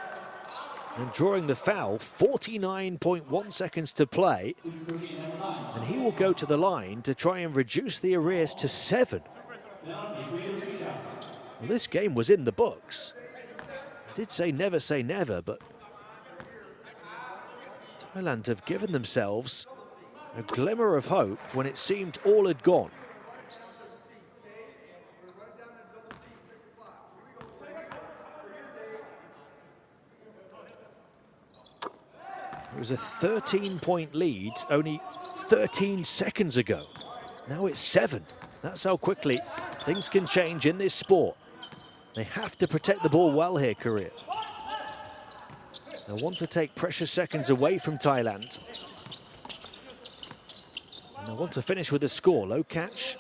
and drawing the foul. 49.1 seconds to play, and he will go to the line to try and reduce the arrears to 7. Well, this game was in the books. I did say never, but Thailand have given themselves a glimmer of hope when it seemed all had gone. It was a 13-point lead only 13 seconds ago. Now it's 7. That's how quickly things can change in this sport. They have to protect the ball well here, Korea. They want to take precious seconds away from Thailand. And they want to finish with a score. Low catch,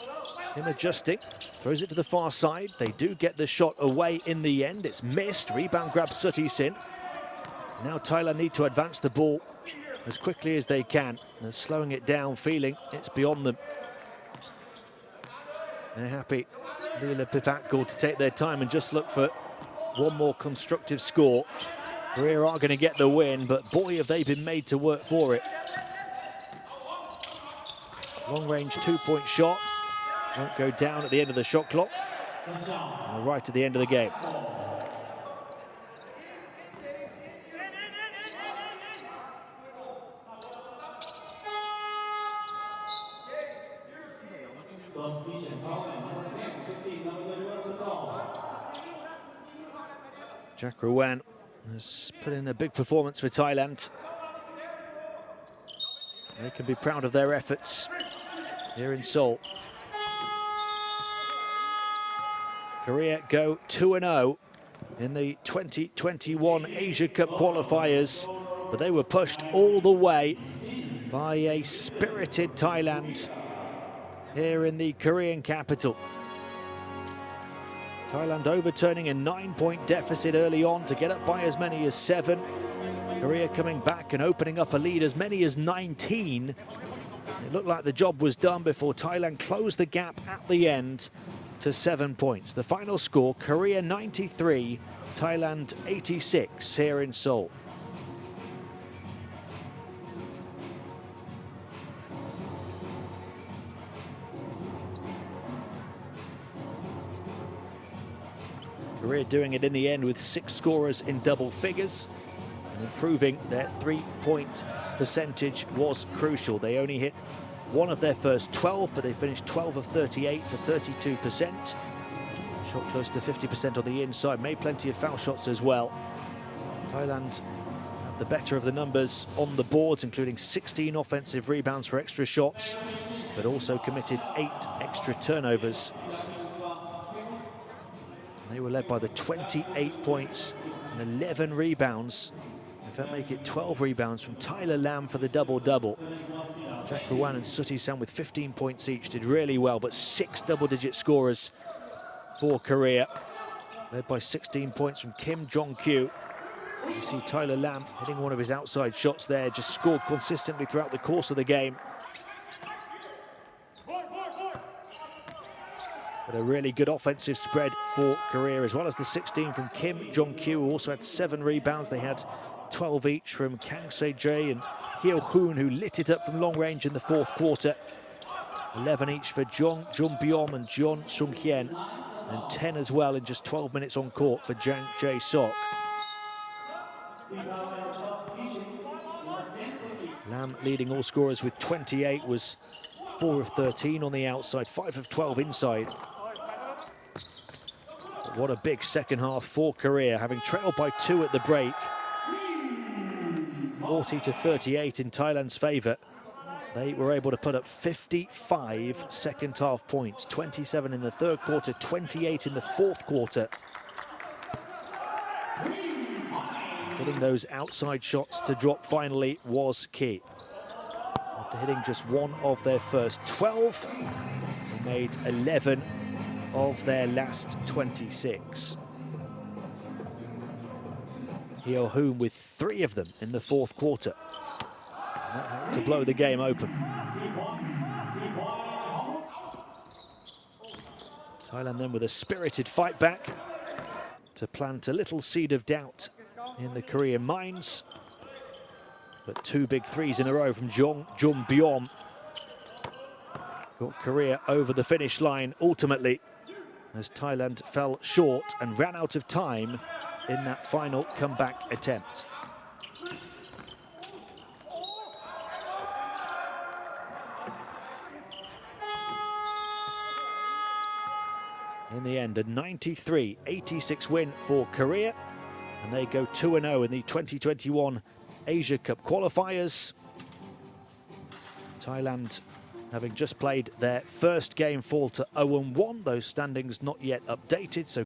him adjusting, throws it to the far side. They do get the shot away in the end. It's missed. Rebound grab Sutisin. Now Thailand need to advance the ball as quickly as they can. They're slowing it down, feeling it's beyond them. They're happy, Leela Pipakgul, to take their time and just look for one more constructive score. Korea are going to get the win, but boy, have they been made to work for it. Long-range two-point shot. Won't go down at the end of the shot clock. Right at the end of the game. Jack Ruan has put in a big performance for Thailand. They can be proud of their efforts here in Seoul. Korea go 2-0 in the 2021 Asia Cup qualifiers, but they were pushed all the way by a spirited Thailand here in the Korean capital. Thailand overturning a 9-point deficit early on to get up by as many as 7. Korea coming back and opening up a lead as many as 19. It looked like the job was done before Thailand closed the gap at the end to 7 points. The final score, Korea 93, Thailand 86 here in Seoul. Korea doing it in the end with 6 scorers in double figures, and improving their 3-point percentage was crucial. They only hit one of their first 12, but they finished 12 of 38 for 32%. Shot close to 50% on the inside, made plenty of foul shots as well. Thailand had the better of the numbers on the boards, including 16 offensive rebounds for extra shots, but also committed 8 extra turnovers. They were led by the 28 points and 11 rebounds. In fact, make it 12 rebounds from Tyler Lam for the double-double. Jack Ruan and Sutisan with 15 points each did really well, but 6 double-digit scorers for Korea, led by 16 points from Kim Jong-kyu. You see Tyler Lam hitting one of his outside shots there, just scored consistently throughout the course of the game. But a really good offensive spread for Korea, as well as the 16 from Kim Jong-kyu, who also had 7 rebounds. They had 12 each from Kang Se-jae and Hyo Hoon, who lit it up from long range in the 4th quarter. 11 each for Jung Jun-byom and Jeon Sung-hyen, and 10 as well in just 12 minutes on court for Jang Jae-sok. Lam leading all scorers with 28, was 4 of 13 on the outside, 5 of 12 inside. But what a big second half for Korea, having trailed by 2 at the break. 40-38 in Thailand's favour. They were able to put up 55 second half points, 27 in the 3rd quarter, 28 in the 4th quarter. Getting those outside shots to drop finally was key. After hitting just one of their first 12, they made 11 of their last 26. Hyo-hoon with 3 of them in the fourth quarter. And that helped to blow the game open. Thailand then with a spirited fight back to plant a little seed of doubt in the Korean minds. But 2 big threes in a row from Jung Byom got Korea over the finish line ultimately, as Thailand fell short and ran out of time in that final comeback attempt. In the end, a 93-86 win for Korea, and they go 2-0 in the 2021 Asia Cup qualifiers. Thailand, having just played their first game, fall to 0-1. Those standings not yet updated, so